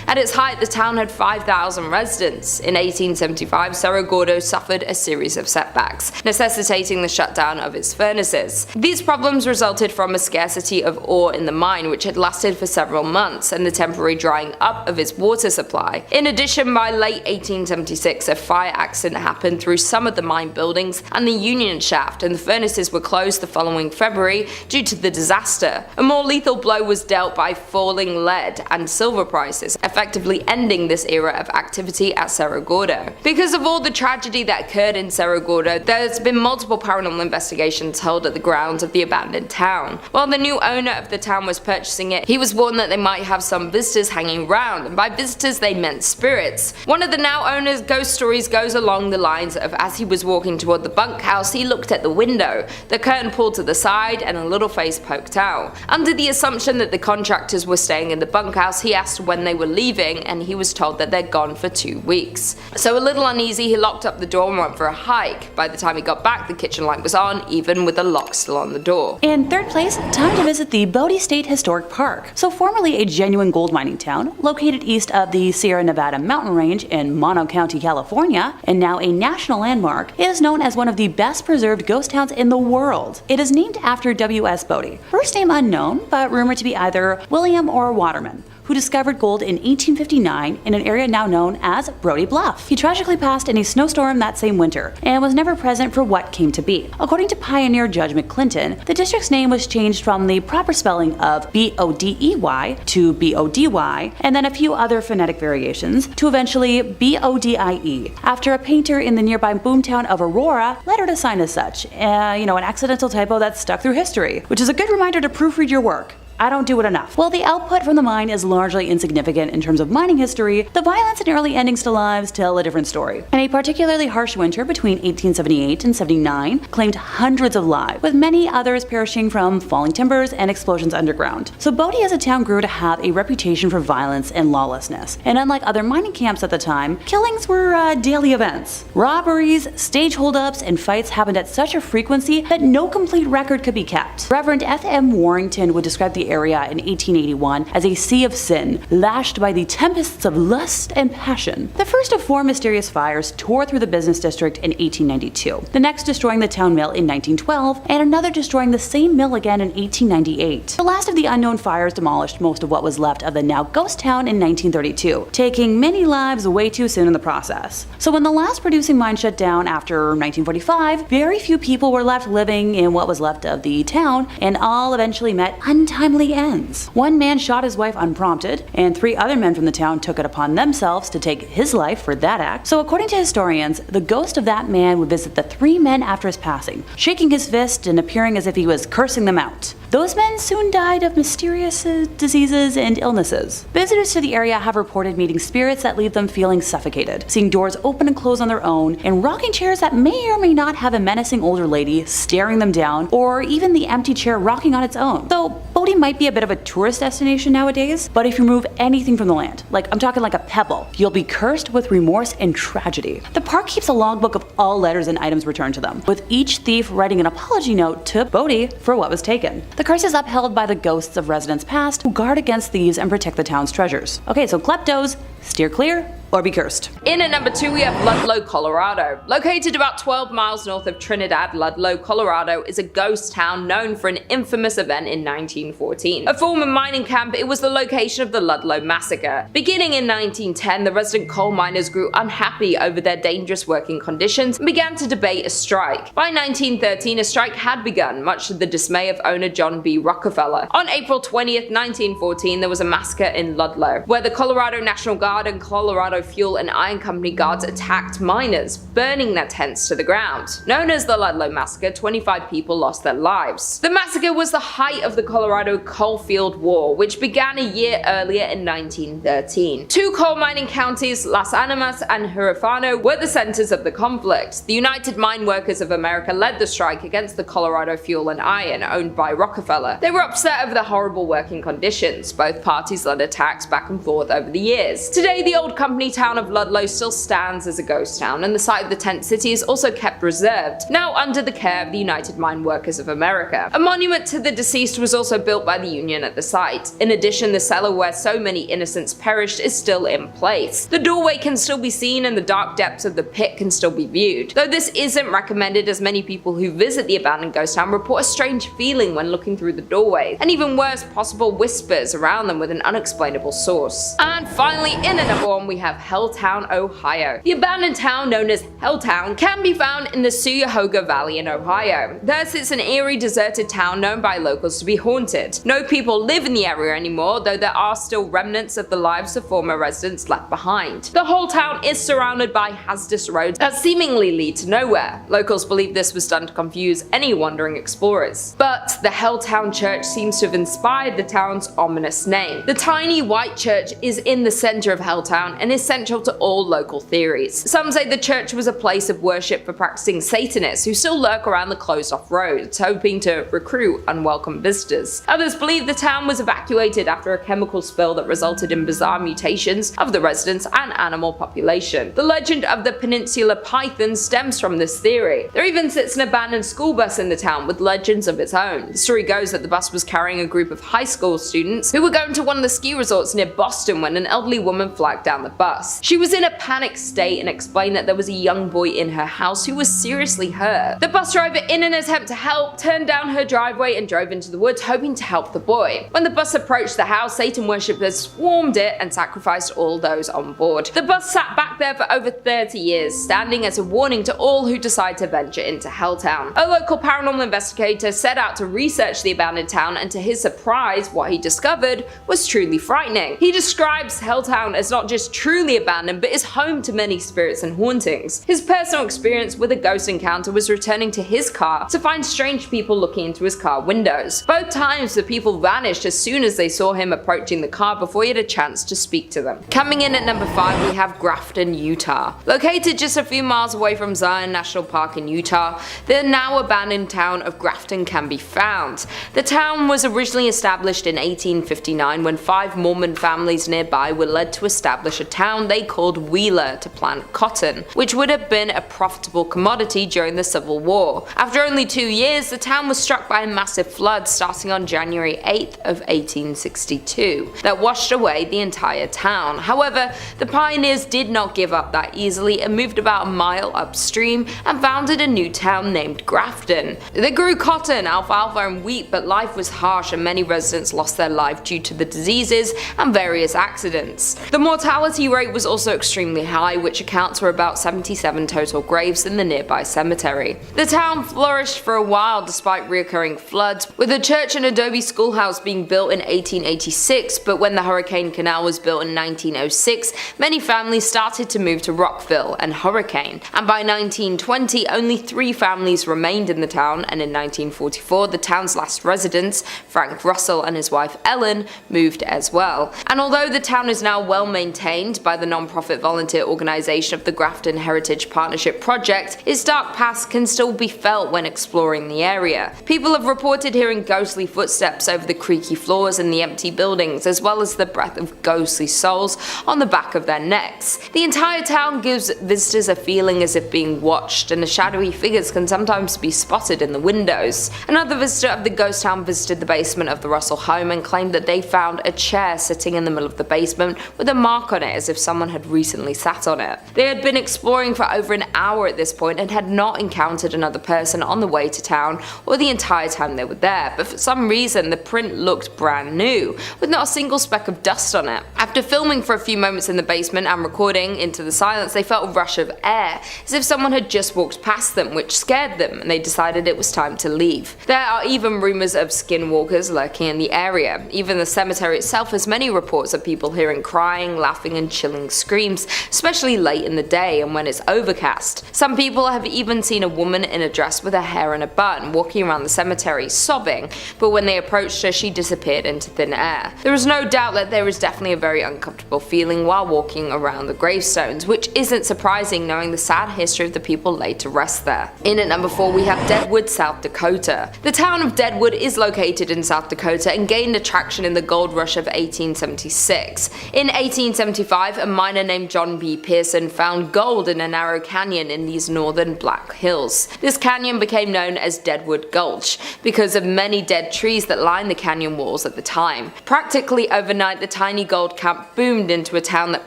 At its height, the town had 5,000 residents. In 1875, Cerro Gordo suffered a series of setbacks, necessitating the shutdown of its furnaces. These problems resulted from a scarcity of ore in the mine, which had lasted for several months, and the temporary drying up of its water supply. In addition, by late 1876, a fire accident happened through some of the mine buildings and the union shaft, and the furnaces were closed the following February due to the disaster. A more lethal blow was dealt by falling lead and silver prices, effectively ending this era of activity at Cerro Gordo. Because of all the tragedy that occurred in Cerro Gordo, there's been multiple paranormal investigations held at the grounds of the abandoned town. While the new owner of the town was purchasing it, he was warned that they might have some visitors hanging around, and by visitors they meant spirits. One of the now owner's ghost stories goes along the lines of, as he was walking toward the bunkhouse, he looked at the window, the curtain pulled to the side and a little face poked out. Under the assumption that the contractors were staying in the bunkhouse, he asked when they were leaving, and he was told that they're gone for 2 weeks. So a little uneasy, he locked up the door and went for a hike. By the time he got back, the kitchen light was on, even with the lock still on the door. In 3rd place, time to visit the Bodie State Historic Park. So formerly a genuine gold mining town, located east of the Sierra Nevada mountain range in Mono County, California, and now a national landmark, it is known as one of the best preserved ghost towns in the world. It is named after W.S. Bodie, first name unknown, but rumored to be either William or Waterman, who discovered gold in 1859 in an area now known as Brody Bluff. He tragically passed in a snowstorm that same winter and was never present for what came to be. According to pioneer Judge McClinton, the district's name was changed from the proper spelling of B-O-D-E-Y to B-O-D-Y, and then a few other phonetic variations to eventually B-O-D-I-E, after a painter in the nearby boomtown of Aurora lettered a sign as such. An accidental typo that stuck through history, which is a good reminder to proofread your work. I don't do it enough. While the output from the mine is largely insignificant in terms of mining history, the violence and early endings to lives tell a different story. And a particularly harsh winter between 1878 and 79 claimed hundreds of lives, with many others perishing from falling timbers and explosions underground. So Bodie as a town grew to have a reputation for violence and lawlessness. And unlike other mining camps at the time, killings were daily events. Robberies, stage holdups, and fights happened at such a frequency that no complete record could be kept. Reverend F.M. Warrington would describe the area in 1881 as a sea of sin, lashed by the tempests of lust and passion. The first of 4 mysterious fires tore through the business district in 1892, the next destroying the town mill in 1912, and another destroying the same mill again in 1898. The last of the unknown fires demolished most of what was left of the now ghost town in 1932, taking many lives way too soon in the process. So when the last producing mine shut down after 1945, very few people were left living in what was left of the town, and all eventually met untimely ends. One man shot his wife unprompted, and 3 other men from the town took it upon themselves to take his life for that act. So according to historians, the ghost of that man would visit the 3 men after his passing, shaking his fist and appearing as if he was cursing them out. Those men soon died of mysterious diseases and illnesses. Visitors to the area have reported meeting spirits that leave them feeling suffocated, seeing doors open and close on their own, and rocking chairs that may or may not have a menacing older lady staring them down, or even the empty chair rocking on its own. So Bodie might be a bit of a tourist destination nowadays, but if you remove anything from the land, like I'm talking like a pebble, you'll be cursed with remorse and tragedy. The park keeps a logbook of all letters and items returned to them, with each thief writing an apology note to Bodie for what was taken. The curse is upheld by the ghosts of residents past who guard against thieves and protect the town's treasures. Okay, so kleptos, steer clear or be cursed. In at number 2 we have Ludlow, Colorado. Located about 12 miles north of Trinidad, Ludlow, Colorado is a ghost town known for an infamous event in 1914. A former mining camp, it was the location of the Ludlow Massacre. Beginning in 1910, the resident coal miners grew unhappy over their dangerous working conditions and began to debate a strike. By 1913, a strike had begun, much to the dismay of owner John B. Rockefeller. On April 20th, 1914, there was a massacre in Ludlow, where the Colorado National Guard and Colorado Fuel and Iron Company guards attacked miners, burning their tents to the ground. Known as the Ludlow Massacre, 25 people lost their lives. The massacre was the height of the Colorado Coalfield War, which began a year earlier in 1913. 2 coal mining counties, Las Animas and Huerfano, were the centers of the conflict. The United Mine Workers of America led the strike against the Colorado Fuel and Iron, owned by Rockefeller. They were upset over the horrible working conditions. Both parties led attacks back and forth over the years. Today, the old company town of Ludlow still stands as a ghost town, and the site of the tent city is also kept reserved, now under the care of the United Mine Workers of America. A monument to the deceased was also built by the Union at the site. In addition, the cellar where so many innocents perished is still in place. The doorway can still be seen and the dark depths of the pit can still be viewed, though this isn't recommended as many people who visit the abandoned ghost town report a strange feeling when looking through the doorway, and even worse, possible whispers around them with an unexplainable source. And finally, in at number 1 we have Helltown, Ohio. The abandoned town known as Helltown can be found in the Cuyahoga Valley in Ohio. There sits an eerie deserted town known by locals to be haunted. No people live in the area anymore, though there are still remnants of the lives of former residents left behind. The whole town is surrounded by hazardous roads that seemingly lead to nowhere. Locals believe this was done to confuse any wandering explorers. But the Helltown Church seems to have inspired the town's ominous name. The tiny white church is in the center of Helltown and is central to all local theories. Some say the church was a place of worship for practicing Satanists who still lurk around the closed-off roads, hoping to recruit unwelcome visitors. Others believe the town was evacuated after a chemical spill that resulted in bizarre mutations of the residents and animal population. The legend of the Peninsula Python stems from this theory. There even sits an abandoned school bus in the town with legends of its own. The story goes that the bus was carrying a group of high school students who were going to one of the ski resorts near Boston when an elderly woman flagged down the bus. She was in a panicked state and explained that there was a young boy in her house who was seriously hurt. The bus driver, in an attempt to help, turned down her driveway and drove into the woods hoping to help the boy. When the bus approached the house, Satan worshippers swarmed it and sacrificed all those on board. The bus sat back there for over 30 years, standing as a warning to all who decide to venture into Helltown. A local paranormal investigator set out to research the abandoned town, and to his surprise, what he discovered was truly frightening. He describes Helltown as not just truly only abandoned but is home to many spirits and hauntings. His personal experience with a ghost encounter was returning to his car to find strange people looking into his car windows. Both times the people vanished as soon as they saw him approaching the car before he had a chance to speak to them. Coming in at number 5 we have Grafton, Utah. Located just a few miles away from Zion National Park in Utah, the now abandoned town of Grafton can be found. The town was originally established in 1859 when 5 Mormon families nearby were led to establish a town they called Wheeler to plant cotton, which would have been a profitable commodity during the Civil War. After only 2 years, the town was struck by a massive flood starting on January 8th of 1862 that washed away the entire town. However, the pioneers did not give up that easily and moved about a mile upstream and founded a new town named Grafton. They grew cotton, alfalfa and wheat, but life was harsh and many residents lost their life due to the diseases and various accidents. The mortality rate was also extremely high, which accounts for about 77 total graves in the nearby cemetery. The town flourished for a while despite recurring floods, with a church and adobe schoolhouse being built in 1886, but when the Hurricane Canal was built in 1906, many families started to move to Rockville and Hurricane, and by 1920 only 3 families remained in the town, and in 1944 the town's last residents, Frank Russell and his wife Ellen, moved as well. And although the town is now well maintained by the non-profit volunteer organisation of the Grafton Heritage Partnership Project, its dark past can still be felt when exploring the area. People have reported hearing ghostly footsteps over the creaky floors in the empty buildings, as well as the breath of ghostly souls on the back of their necks. The entire town gives visitors a feeling as if being watched, and the shadowy figures can sometimes be spotted in the windows. Another visitor of the ghost town visited the basement of the Russell home and claimed that they found a chair sitting in the middle of the basement with a mark on it as if someone had recently sat on it. They had been exploring for over an hour at this point and had not encountered another person on the way to town or the entire time they were there, but for some reason the print looked brand new, with not a single speck of dust on it. After filming for a few moments in the basement and recording into the silence, they felt a rush of air, as if someone had just walked past them, which scared them, and they decided it was time to leave. There are even rumours of skinwalkers lurking in the area. Even the cemetery itself has many reports of people hearing crying, laughing and chilling screams, especially late in the day and when it's overcast. Some people have even seen a woman in a dress with her hair in a bun walking around the cemetery sobbing, but when they approached her she disappeared into thin air. There is no doubt that there is definitely a very uncomfortable feeling while walking around the gravestones, which isn't surprising knowing the sad history of the people laid to rest there. In at number 4 we have Deadwood, South Dakota. The town of Deadwood is located in South Dakota and gained attraction in the gold rush of 1876. In 1875 a miner named John B. Pearson found gold in a narrow canyon in these northern Black Hills. This canyon became known as Deadwood Gulch because of many dead trees that lined the canyon walls at the time. Practically overnight the tiny gold camp boomed into a town that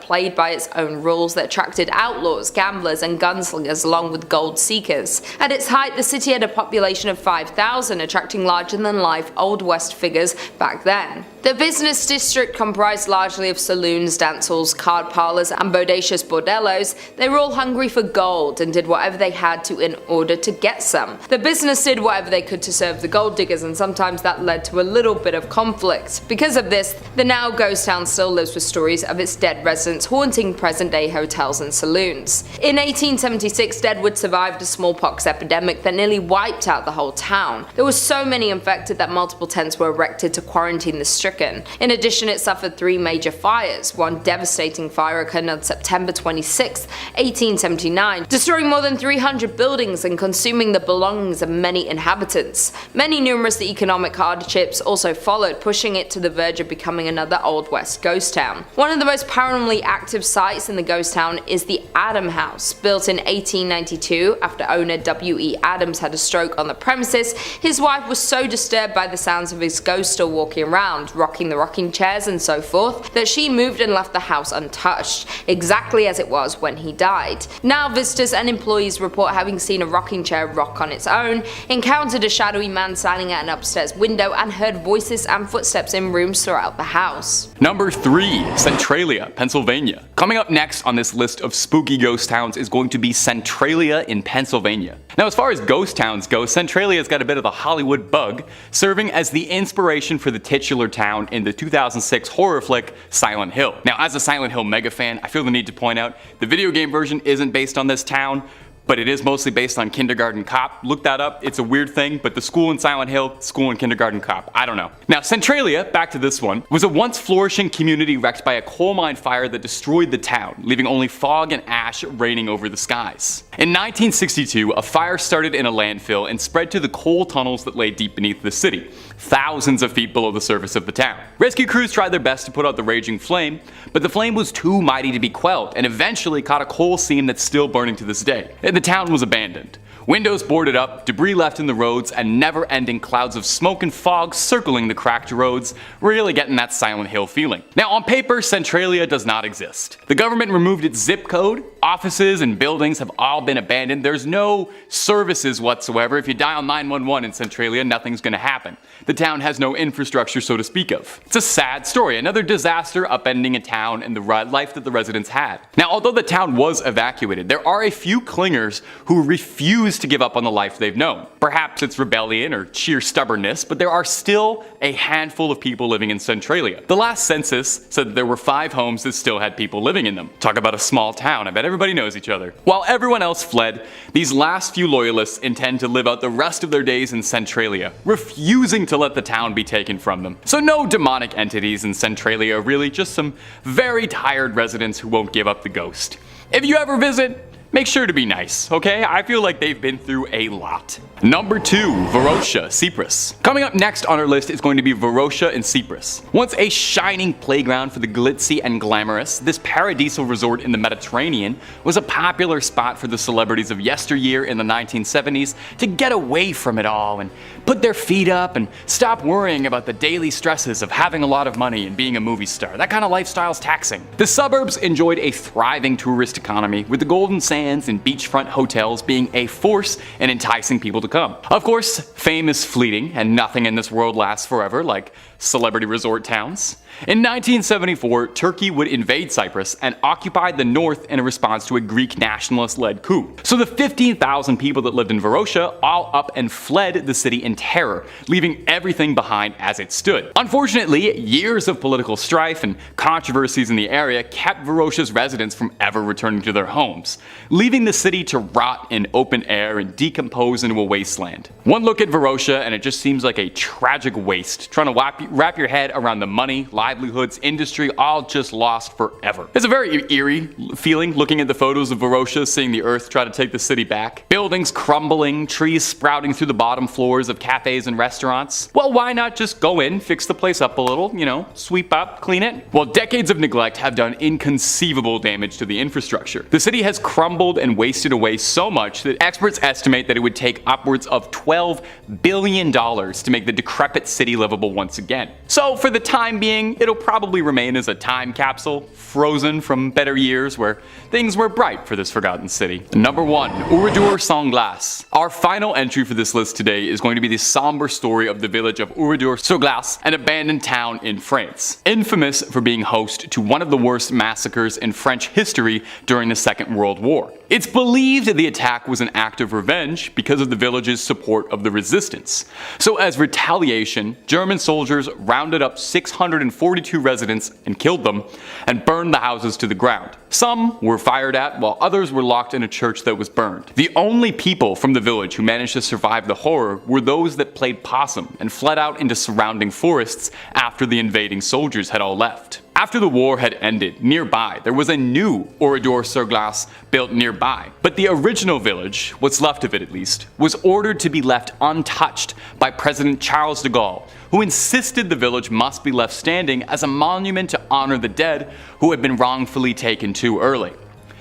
played by its own rules that attracted outlaws, gamblers and gunslingers along with gold seekers. At its height the city had a population of 5,000, attracting larger than life Old West figures back then. The business district comprised largely of saloons, dance halls, card parlors and bodacious bordellos. They were all hungry for gold and did whatever they had to in order to get some. The business did whatever they could to serve the gold diggers, and sometimes that led to a little bit of conflict. Because of this, the now ghost town still lives with stories of its dead residents haunting present-day hotels and saloons. In 1876 Deadwood survived a smallpox epidemic that nearly wiped out the whole town. There were so many infected that multiple tents were erected to quarantine the stricken. In addition, it suffered 3 major fires. One devastating fire occurred on September 26, 1879, destroying more than 300 buildings and consuming the belongings of many inhabitants. Many numerous economic hardships also followed, pushing it to the verge of becoming another Old West ghost town. One of the most paranormally active sites in the ghost town is the Adam House. Built in 1892 after owner W.E. Adams had a stroke on the premises, his wife was so disturbed by the sounds of his ghost still walking around, rocking the rocking chairs and so forth, that she moved and left the house untouched, exactly as it was when he died. Now visitors and employees report having seen a rocking chair rock on its own, encountered a shadowy man standing at an upstairs window and heard voices and footsteps in rooms throughout the house. Number 3. Centralia, Pennsylvania. Coming up next on this list of spooky ghost towns is going to be Centralia in Pennsylvania. Now, as far as ghost towns go, Centralia's got a bit of the Hollywood bug, serving as the inspiration for the titular town in the 2006 horror flick Silent Hill. Now, as a Silent Hill mega fan, I feel the need to point out the video game version isn't based on this town, but it is mostly based on Kindergarten Cop. Look that up, it's a weird thing, but the school in Silent Hill, school in Kindergarten Cop, I don't know. Now, Centralia, back to this one, was a once flourishing community wrecked by a coal mine fire that destroyed the town, leaving only fog and ash raining over the skies. In 1962, a fire started in a landfill and spread to the coal tunnels that lay deep beneath the city, thousands of feet below the surface of the town. Rescue crews tried their best to put out the raging flame, but the flame was too mighty to be quelled and eventually caught a coal seam that's still burning to this day. The town was abandoned. Windows boarded up, debris left in the roads, and never-ending clouds of smoke and fog circling the cracked roads, really getting that Silent Hill feeling. Now, on paper, Centralia does not exist. The government removed its zip code, offices and buildings have all been abandoned, there's no services whatsoever. If you dial 911 in Centralia, nothing's gonna happen. The town has no infrastructure, so to speak of. It's a sad story, another disaster upending a town and the life that the residents had. Now, although the town was evacuated, there are a few clingers who refuse to give up on the life they've known. Perhaps it's rebellion or sheer stubbornness, but there are still a handful of people living in Centralia. The last census said that there were 5 homes that still had people living in them. Talk about a small town, I bet everybody knows each other. While everyone else fled, these last few loyalists intend to live out the rest of their days in Centralia, refusing to let the town be taken from them. So no demonic entities in Centralia, really, just some very tired residents who won't give up the ghost. If you ever visit, make sure to be nice, okay? I feel like they've been through a lot. Number 2, Varosha, Cyprus. Coming up next on our list is going to be Varosha in Cyprus. Once a shining playground for the glitzy and glamorous, this paradisal resort in the Mediterranean was a popular spot for the celebrities of yesteryear in the 1970s to get away from it all and put their feet up and stop worrying about the daily stresses of having a lot of money and being a movie star. That kind of lifestyle's taxing. The suburbs enjoyed a thriving tourist economy, with the golden sands and beachfront hotels being a force in enticing people to come. Of course, fame is fleeting and nothing in this world lasts forever, like celebrity resort towns. In 1974, Turkey would invade Cyprus and occupy the north in a response to a Greek nationalist-led coup. So the 15,000 people that lived in Varosha all up and fled the city in terror, leaving everything behind as it stood. Unfortunately, years of political strife and controversies in the area kept Varosha's residents from ever returning to their homes, leaving the city to rot in open air and decompose into a wasteland. One look at Varosha and it just seems like a tragic waste, trying to wrap your head around the money, livelihoods, industry, all just lost forever. It's a very eerie feeling looking at the photos of Varosha, seeing the earth try to take the city back. Buildings crumbling, trees sprouting through the bottom floors of cafes and restaurants. Well, why not just go in, fix the place up a little, you know, sweep up, clean it? Well, decades of neglect have done inconceivable damage to the infrastructure. The city has crumbled and wasted away so much that experts estimate that it would take upwards of $12 billion to make the decrepit city livable once again. So for the time being, it'll probably remain as a time capsule, frozen from better years where things were bright for this forgotten city. Number 1, Oradour-sur-Glane. Our final entry for this list today is going to be the somber story of the village of Oradour-sur-Glane, an abandoned town in France, infamous for being host to one of the worst massacres in French history during the Second World War. It's believed the attack was an act of revenge because of the village's support of the resistance. So as retaliation, German soldiers rounded up 642 residents and killed them, and burned the houses to the ground. Some were fired at, while others were locked in a church that was burned. The only people from the village who managed to survive the horror were those that played possum and fled out into surrounding forests after the invading soldiers had all left. After the war had ended, nearby, there was a new Oradour-sur-Glane built nearby. But the original village, what's left of it at least, was ordered to be left untouched by President Charles de Gaulle, who insisted the village must be left standing as a monument to honor the dead who had been wrongfully taken too early.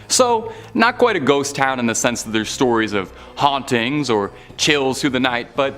So, not quite a ghost town in the sense that there's stories of hauntings or chills through the night, but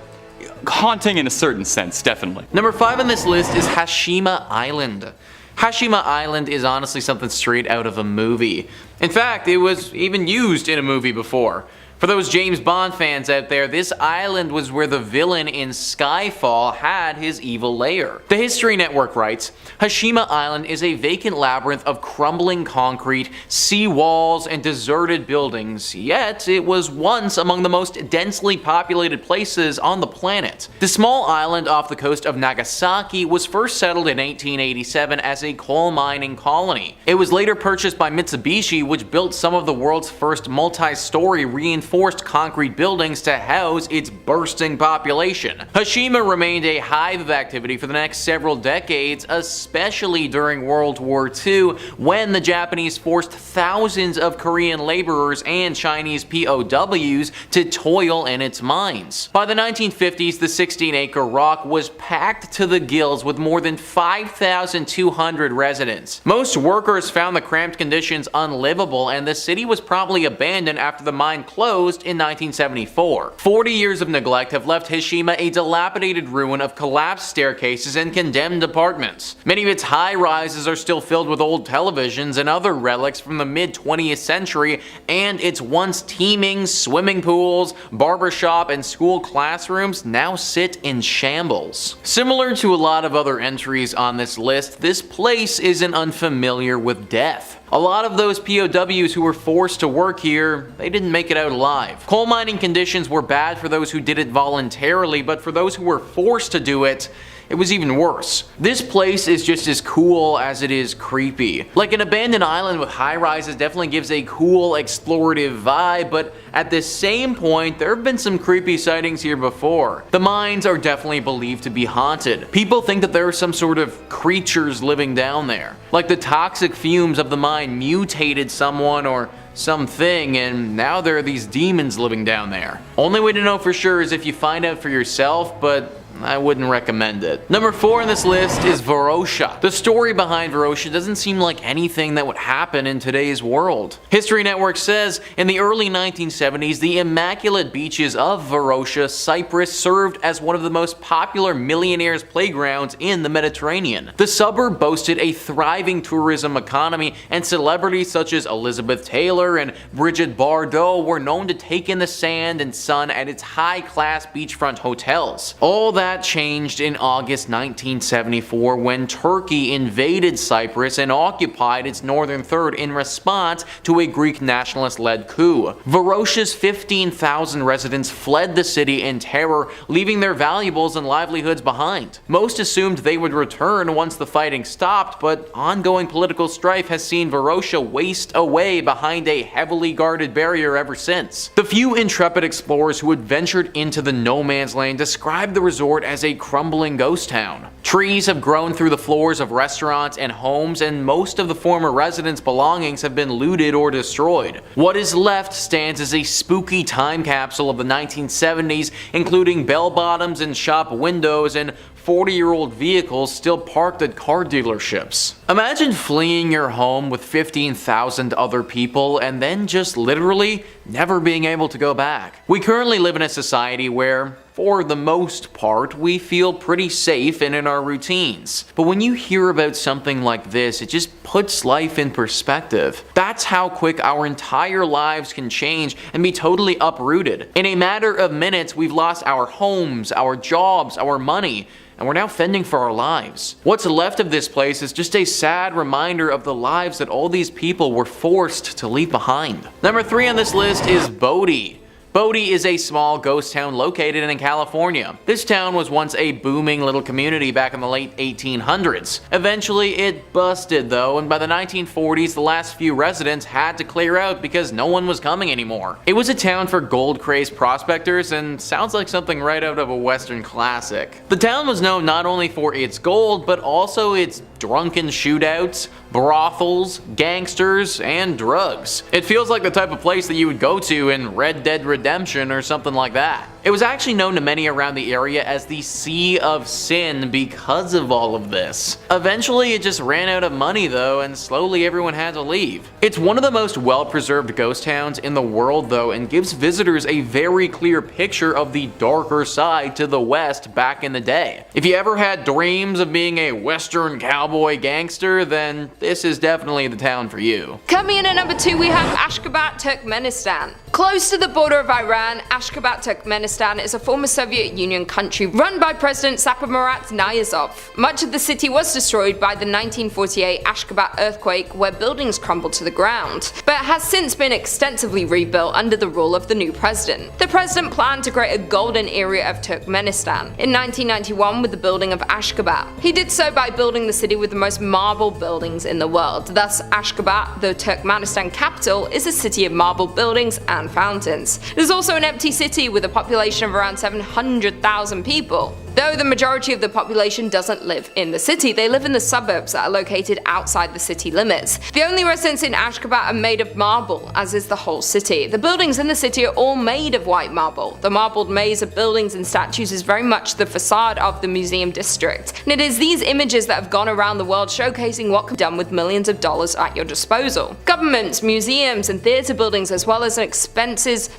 haunting in a certain sense, definitely. Number 5 on this list is Hashima Island. Hashima Island is honestly something straight out of a movie. In fact, it was even used in a movie before. For those James Bond fans out there, this island was where the villain in Skyfall had his evil lair. The History Network writes, Hashima Island is a vacant labyrinth of crumbling concrete, sea walls, and deserted buildings, yet it was once among the most densely populated places on the planet. The small island off the coast of Nagasaki was first settled in 1887 as a coal mining colony. It was later purchased by Mitsubishi, which built some of the world's first multi-story reinforced concrete buildings to house its bursting population. Hashima remained a hive of activity for the next several decades, especially during World War II, when the Japanese forced thousands of Korean laborers and Chinese POWs to toil in its mines. By the 1950s, the 16-acre rock was packed to the gills with more than 5,200 residents. Most workers found the cramped conditions unlivable, and the city was promptly abandoned after the mine closed in 1974. 40 years of neglect have left Hashima a dilapidated ruin of collapsed staircases and condemned apartments. Many of its high-rises are still filled with old televisions and other relics from the mid-20th century, and its once teeming swimming pools, barbershop, and school classrooms now sit in shambles. Similar to a lot of other entries on this list, this place isn't unfamiliar with death. A lot of those POWs who were forced to work here, they didn't make it out alive. Coal mining conditions were bad for those who did it voluntarily, but for those who were forced to do it, it was even worse. This place is just as cool as it is creepy. Like, an abandoned island with high-rises definitely gives a cool, explorative vibe, but at the same point, there have been some creepy sightings here before. The mines are definitely believed to be haunted. People think that there are some sort of creatures living down there. Like, the toxic fumes of the mine mutated someone or something, and now there are these demons living down there. Only way to know for sure is if you find out for yourself, but I wouldn't recommend it. Number 4 on this list is Varosha. The story behind Varosha doesn't seem like anything that would happen in today's world. History Network says, in the early 1970s, the immaculate beaches of Varosha, Cyprus, served as one of the most popular millionaires' playgrounds in the Mediterranean. The suburb boasted a thriving tourism economy, and celebrities such as Elizabeth Taylor and Brigitte Bardot were known to take in the sand and sun at its high-class beachfront hotels. All that changed in August 1974 when Turkey invaded Cyprus and occupied its northern third in response to a Greek nationalist-led coup. Varosha's 15,000 residents fled the city in terror, leaving their valuables and livelihoods behind. Most assumed they would return once the fighting stopped, but ongoing political strife has seen Varosha waste away behind a heavily guarded barrier ever since. The few intrepid explorers who had ventured into the no man's land described the resort as a crumbling ghost town. Trees have grown through the floors of restaurants and homes, and most of the former residents' belongings have been looted or destroyed. What is left stands as a spooky time capsule of the 1970s, including bell-bottoms and shop windows and 40-year-old vehicles still parked at car dealerships. Imagine fleeing your home with 15,000 other people and then just literally never being able to go back. We currently live in a society where, for the most part, we feel pretty safe and in our routines. But when you hear about something like this, it just puts life in perspective. That's how quick our entire lives can change and be totally uprooted. In a matter of minutes, we've lost our homes, our jobs, our money, and we're now fending for our lives. What's left of this place is just a sad reminder of the lives that all these people were forced to leave behind. Number 3 on this list is Bodie. Bodie is a small ghost town located in California. This town was once a booming little community back in the late 1800s. Eventually it busted though, and by the 1940s the last few residents had to clear out because no one was coming anymore. It was a town for gold-crazed prospectors and sounds like something right out of a Western classic. The town was known not only for its gold, but also its drunken shootouts, brothels, gangsters, and drugs. It feels like the type of place that you would go to in Red Dead Redemption or something like that. It was actually known to many around the area as the Sea of Sin because of all of this. Eventually it just ran out of money though, and slowly everyone had to leave. It's one of the most well-preserved ghost towns in the world though, and gives visitors a very clear picture of the darker side to the west back in the day. If you ever had dreams of being a Western cowboy gangster, then this is definitely the town for you. Coming in at number 2 we have Ashgabat, Turkmenistan. Close to the border of Iran, Ashgabat, Turkmenistan is a former Soviet Union country run by President Saparmurat Niyazov. Much of the city was destroyed by the 1948 Ashgabat earthquake, where buildings crumbled to the ground, but has since been extensively rebuilt under the rule of the new president. The president planned to create a golden area of Turkmenistan in 1991 with the building of Ashgabat. He did so by building the city with the most marble buildings in the world. Thus, Ashgabat, the Turkmenistan capital, is a city of marble buildings and fountains. It is also an empty city with a population of around 700,000 people. Though the majority of the population doesn't live in the city, they live in the suburbs that are located outside the city limits. The only residents in Ashgabat are made of marble, as is the whole city. The buildings in the city are all made of white marble. The marbled maze of buildings and statues is very much the facade of the museum district, and it is these images that have gone around the world showcasing what can be done with millions of dollars at your disposal. Governments, museums, and theatre buildings, as well as expanses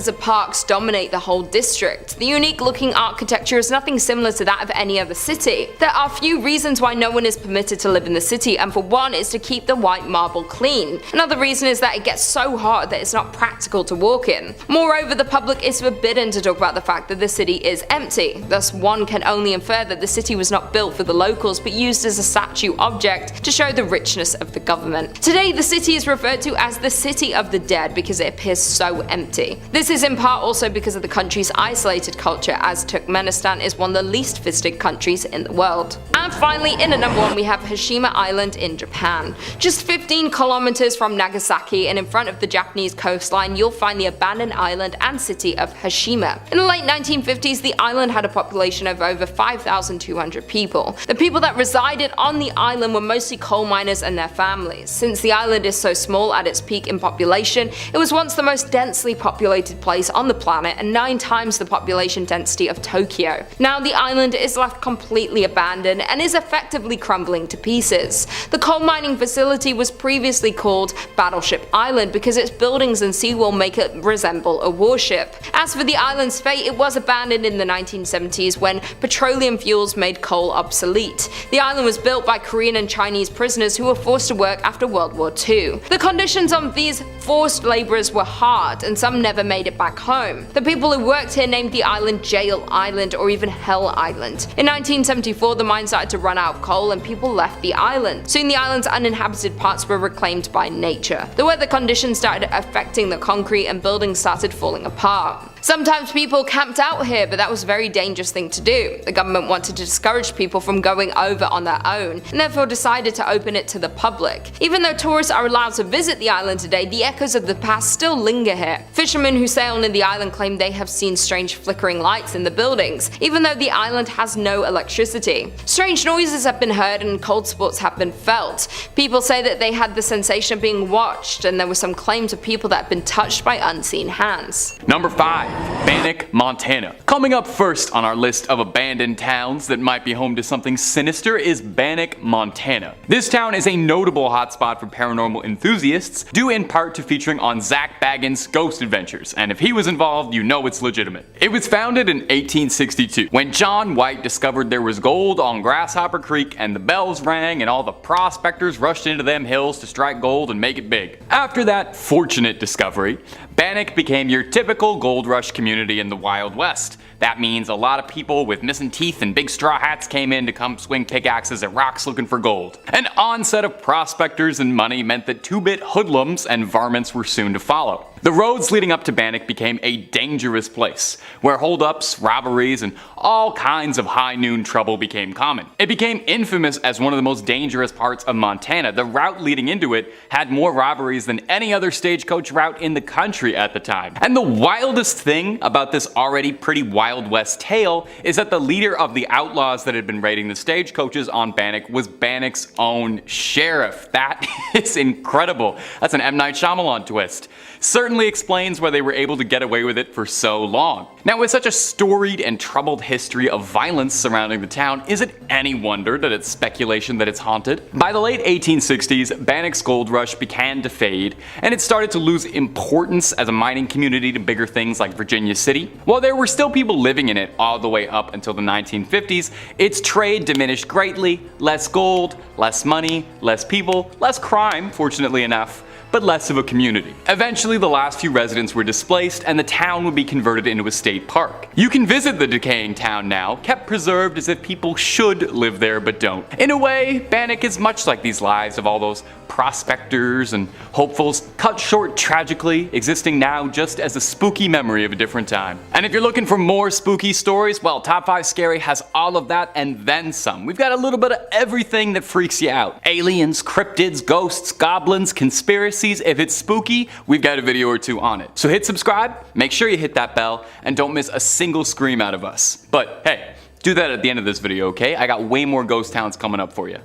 of parks, dominate the whole district. The unique looking architecture is nothing similar to that of any other city. There are few reasons why no one is permitted to live in the city, and for one is to keep the white marble clean. Another reason is that it gets so hot that it's not practical to walk in. Moreover, the public is forbidden to talk about the fact that the city is empty. Thus, one can only infer that the city was not built for the locals but used as a statue object to show the richness of the government. Today, the city is referred to as the City of the Dead because it appears so empty. This is in part also because of the country's isolated culture, as Turkmenistan is one of the least visited countries in the world. And finally, in at number 1 we have Hashima Island in Japan. Just 15 kilometers from Nagasaki and in front of the Japanese coastline, you'll find the abandoned island and city of Hashima. In the late 1950s, the island had a population of over 5,200 people. The people that resided on the island were mostly coal miners and their families. Since the island is so small at its peak in population, it was once the most densely populated place on the planet and 9 times the population density of Tokyo. Now the island is left completely abandoned and is effectively crumbling to pieces. The coal mining facility was previously called Battleship Island because its buildings and seawall make it resemble a warship. As for the island's fate, it was abandoned in the 1970s when petroleum fuels made coal obsolete. The island was built by Korean and Chinese prisoners who were forced to work after World War II. The conditions of these forced laborers were hard and some never made it back home. The people who worked here named the island Jail Island or even Hell Island. In 1974, the mine started to run out of coal and people left the island. Soon the island's uninhabited parts were reclaimed by nature. The weather conditions started affecting the concrete and buildings started falling apart. Sometimes people camped out here, but that was a very dangerous thing to do. The government wanted to discourage people from going over on their own, and therefore decided to open it to the public. Even though tourists are allowed to visit the island today, the echoes of the past still linger here. Fishermen who sail near the island claim they have seen strange flickering lights in the buildings, even though the island has no electricity. Strange noises have been heard and cold spots have been felt. People say that they had the sensation of being watched, and there were some claims of people that had been touched by unseen hands. Number 5. Bannock, Montana. Coming up first on our list of abandoned towns that might be home to something sinister is Bannock, Montana. This town is a notable hotspot for paranormal enthusiasts, due in part to featuring on Zach Bagans' ghost adventures, and if he was involved, you know it's legitimate. It was founded in 1862, when John White discovered there was gold on Grasshopper Creek and the bells rang and all the prospectors rushed into them hills to strike gold and make it big. After that fortunate discovery, Bannock became your typical gold rush community in the Wild West. That means a lot of people with missing teeth and big straw hats came in to come swing pickaxes at rocks looking for gold. An onset of prospectors and money meant that two-bit hoodlums and varmints were soon to follow. The roads leading up to Bannock became a dangerous place, where holdups, robberies, and all kinds of high noon trouble became common. It became infamous as one of the most dangerous parts of Montana. The route leading into it had more robberies than any other stagecoach route in the country at the time. And the wildest thing about this already pretty Wild West tale is that the leader of the outlaws that had been raiding the stagecoaches on Bannock was Bannock's own sheriff. That is incredible. That's an M. Night Shyamalan twist. Certainly explains why they were able to get away with it for so long. Now, with such a storied and troubled history of violence surrounding the town, is it any wonder that it's speculation that it's haunted? By the late 1860s, Bannock's gold rush began to fade, and it started to lose importance as a mining community to bigger things like Virginia City. While there were still people living in it all the way up until the 1950s, its trade diminished greatly. Less gold, less money, less people, less crime, fortunately enough. but less of a community. Eventually, the last few residents were displaced and the town would be converted into a state park. You can visit the decaying town now, kept preserved as if people should live there but don't. In a way, Bannock is much like these lives of all those prospectors and hopefuls, cut short tragically, existing now just as a spooky memory of a different time. And if you're looking for more spooky stories, well, Top 5 Scary has all of that and then some. We've got a little bit of everything that freaks you out. Aliens, cryptids, ghosts, goblins, conspiracies. If it's spooky, we've got a video or two on it. So hit subscribe, make sure you hit that bell, and don't miss a single scream out of us. But hey, do that at the end of this video, okay? I got way more ghost towns coming up for you.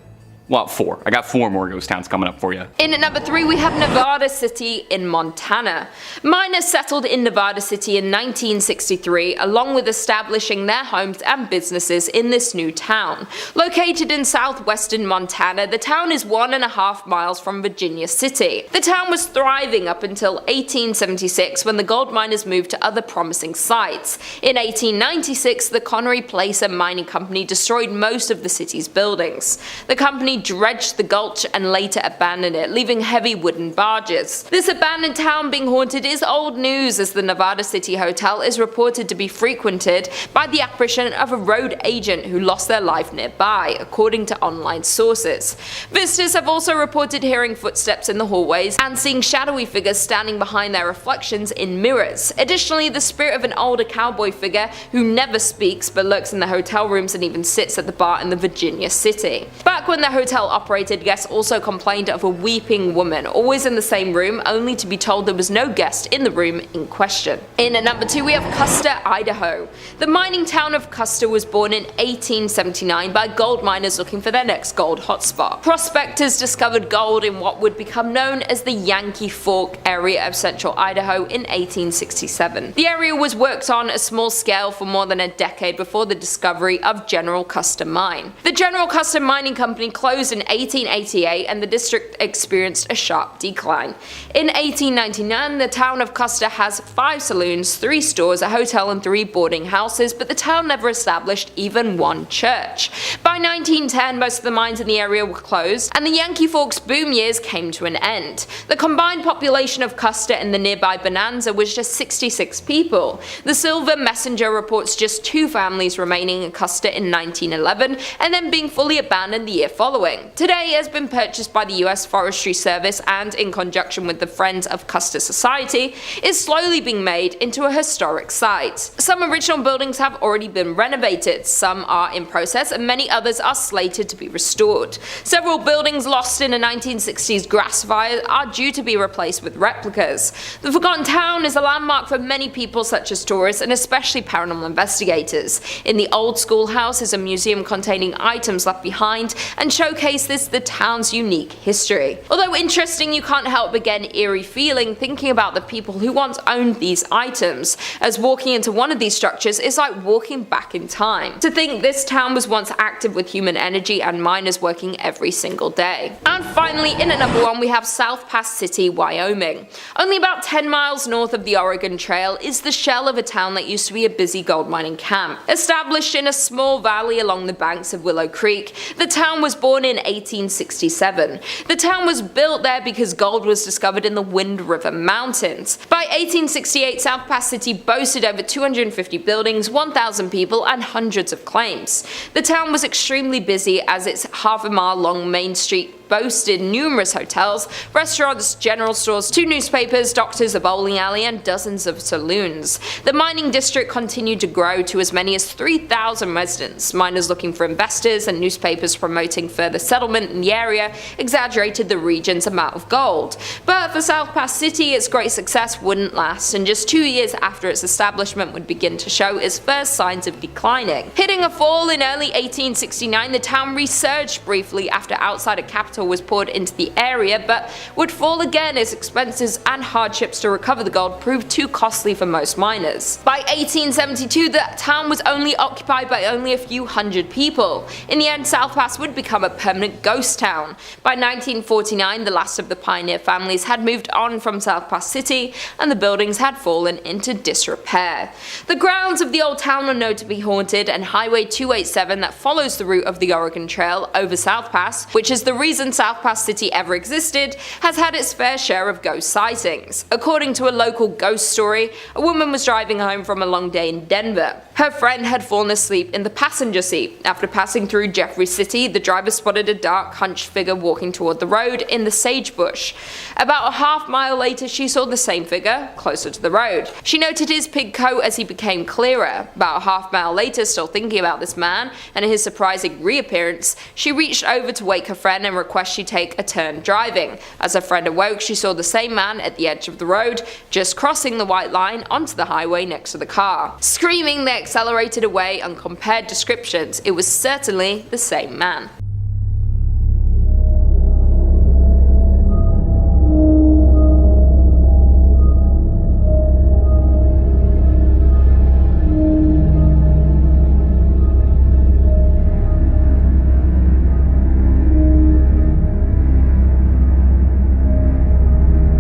Well, 4. I got 4 more ghost towns coming up for you. In at number 3, we have Nevada City in Montana. Miners settled in Nevada City in 1963, along with establishing their homes and businesses in this new town. Located in southwestern Montana, the town is 1.5 miles from Virginia City. The town was thriving up until 1876, when the gold miners moved to other promising sites. In 1896, the Connery Placer Mining Company destroyed most of the city's buildings. The company dredged the gulch and later abandoned it, leaving heavy wooden barges. This abandoned town being haunted is old news, as the Nevada City Hotel is reported to be frequented by the apparition of a road agent who lost their life nearby, according to online sources. Visitors have also reported hearing footsteps in the hallways and seeing shadowy figures standing behind their reflections in mirrors. Additionally, the spirit of an older cowboy figure who never speaks but lurks in the hotel rooms and even sits at the bar in the Virginia City. Back when the hotel operated, guests also complained of a weeping woman, always in the same room, only to be told there was no guest in the room in question. In at number 2, we have Custer, Idaho. The mining town of Custer was born in 1879 by gold miners looking for their next gold hotspot. Prospectors discovered gold in what would become known as the Yankee Fork area of central Idaho in 1867. The area was worked on a small scale for more than a decade before the discovery of General Custer Mine. The General Custer Mining Company closed in 1888 and the district experienced a sharp decline. In 1899, the town of Custer has 5 saloons, 3 stores, a hotel and 3 boarding houses, but the town never established even one church. By 1910, most of the mines in the area were closed and the Yankee Forks boom years came to an end. The combined population of Custer and the nearby Bonanza was just 66 people. The Silver Messenger reports just 2 families remaining in Custer in 1911 and then being fully abandoned the year following. Today it has been purchased by the US Forestry Service and, in conjunction with the Friends of Custer Society, is slowly being made into a historic site. Some original buildings have already been renovated, some are in process, and many others are slated to be restored. Several buildings lost in a 1960s grass fire are due to be replaced with replicas. The Forgotten Town is a landmark for many people such as tourists and especially paranormal investigators. In the old schoolhouse is a museum containing items left behind and showcases the town's unique history. Although interesting, you can't help but get an eerie feeling thinking about the people who once owned these items, as walking into one of these structures is like walking back in time. To think this town was once active with human energy and miners working every single day. And finally, in at number 1, we have South Pass City, Wyoming. Only about 10 miles north of the Oregon Trail is the shell of a town that used to be a busy gold mining camp. Established in a small valley along the banks of Willow Creek, the town was born in 1867. The town was built there because gold was discovered in the Wind River Mountains. By 1868, South Pass City boasted over 250 buildings, 1,000 people, and hundreds of claims. The town was extremely busy as its half-a-mile-long main street boasted numerous hotels, restaurants, general stores, 2 newspapers, doctors, a bowling alley, and dozens of saloons. The mining district continued to grow to as many as 3,000 residents. Miners looking for investors and newspapers promoting further settlement in the area exaggerated the region's amount of gold. But for South Pass City, its great success wouldn't last, and just 2 years after its establishment would begin to show its first signs of declining. Hitting a fall in early 1869, the town resurged briefly after outsider capital was poured into the area, but would fall again as expenses and hardships to recover the gold proved too costly for most miners. By 1872, the town was only occupied by only a few hundred people. In the end, South Pass would become a permanent ghost town. By 1949, the last of the pioneer families had moved on from South Pass City, and the buildings had fallen into disrepair. The grounds of the old town are known to be haunted, and Highway 287 that follows the route of the Oregon Trail over South Pass, which is the reason reason South Pass City ever existed, has had its fair share of ghost sightings. According to a local ghost story, a woman was driving home from a long day in Denver. Her friend had fallen asleep in the passenger seat. After passing through Jeffrey City, the driver spotted a dark, hunched figure walking toward the road in the sagebush. About a half-mile later, she saw the same figure closer to the road. She noted his pig coat as he became clearer. About a half-mile later, still thinking about this man and his surprising reappearance, she reached over to wake her friend and request she take a turn driving. As her friend awoke, she saw the same man at the edge of the road, just crossing the white line onto the highway next to the car. Screaming, they accelerated away and compared descriptions. It was certainly the same man.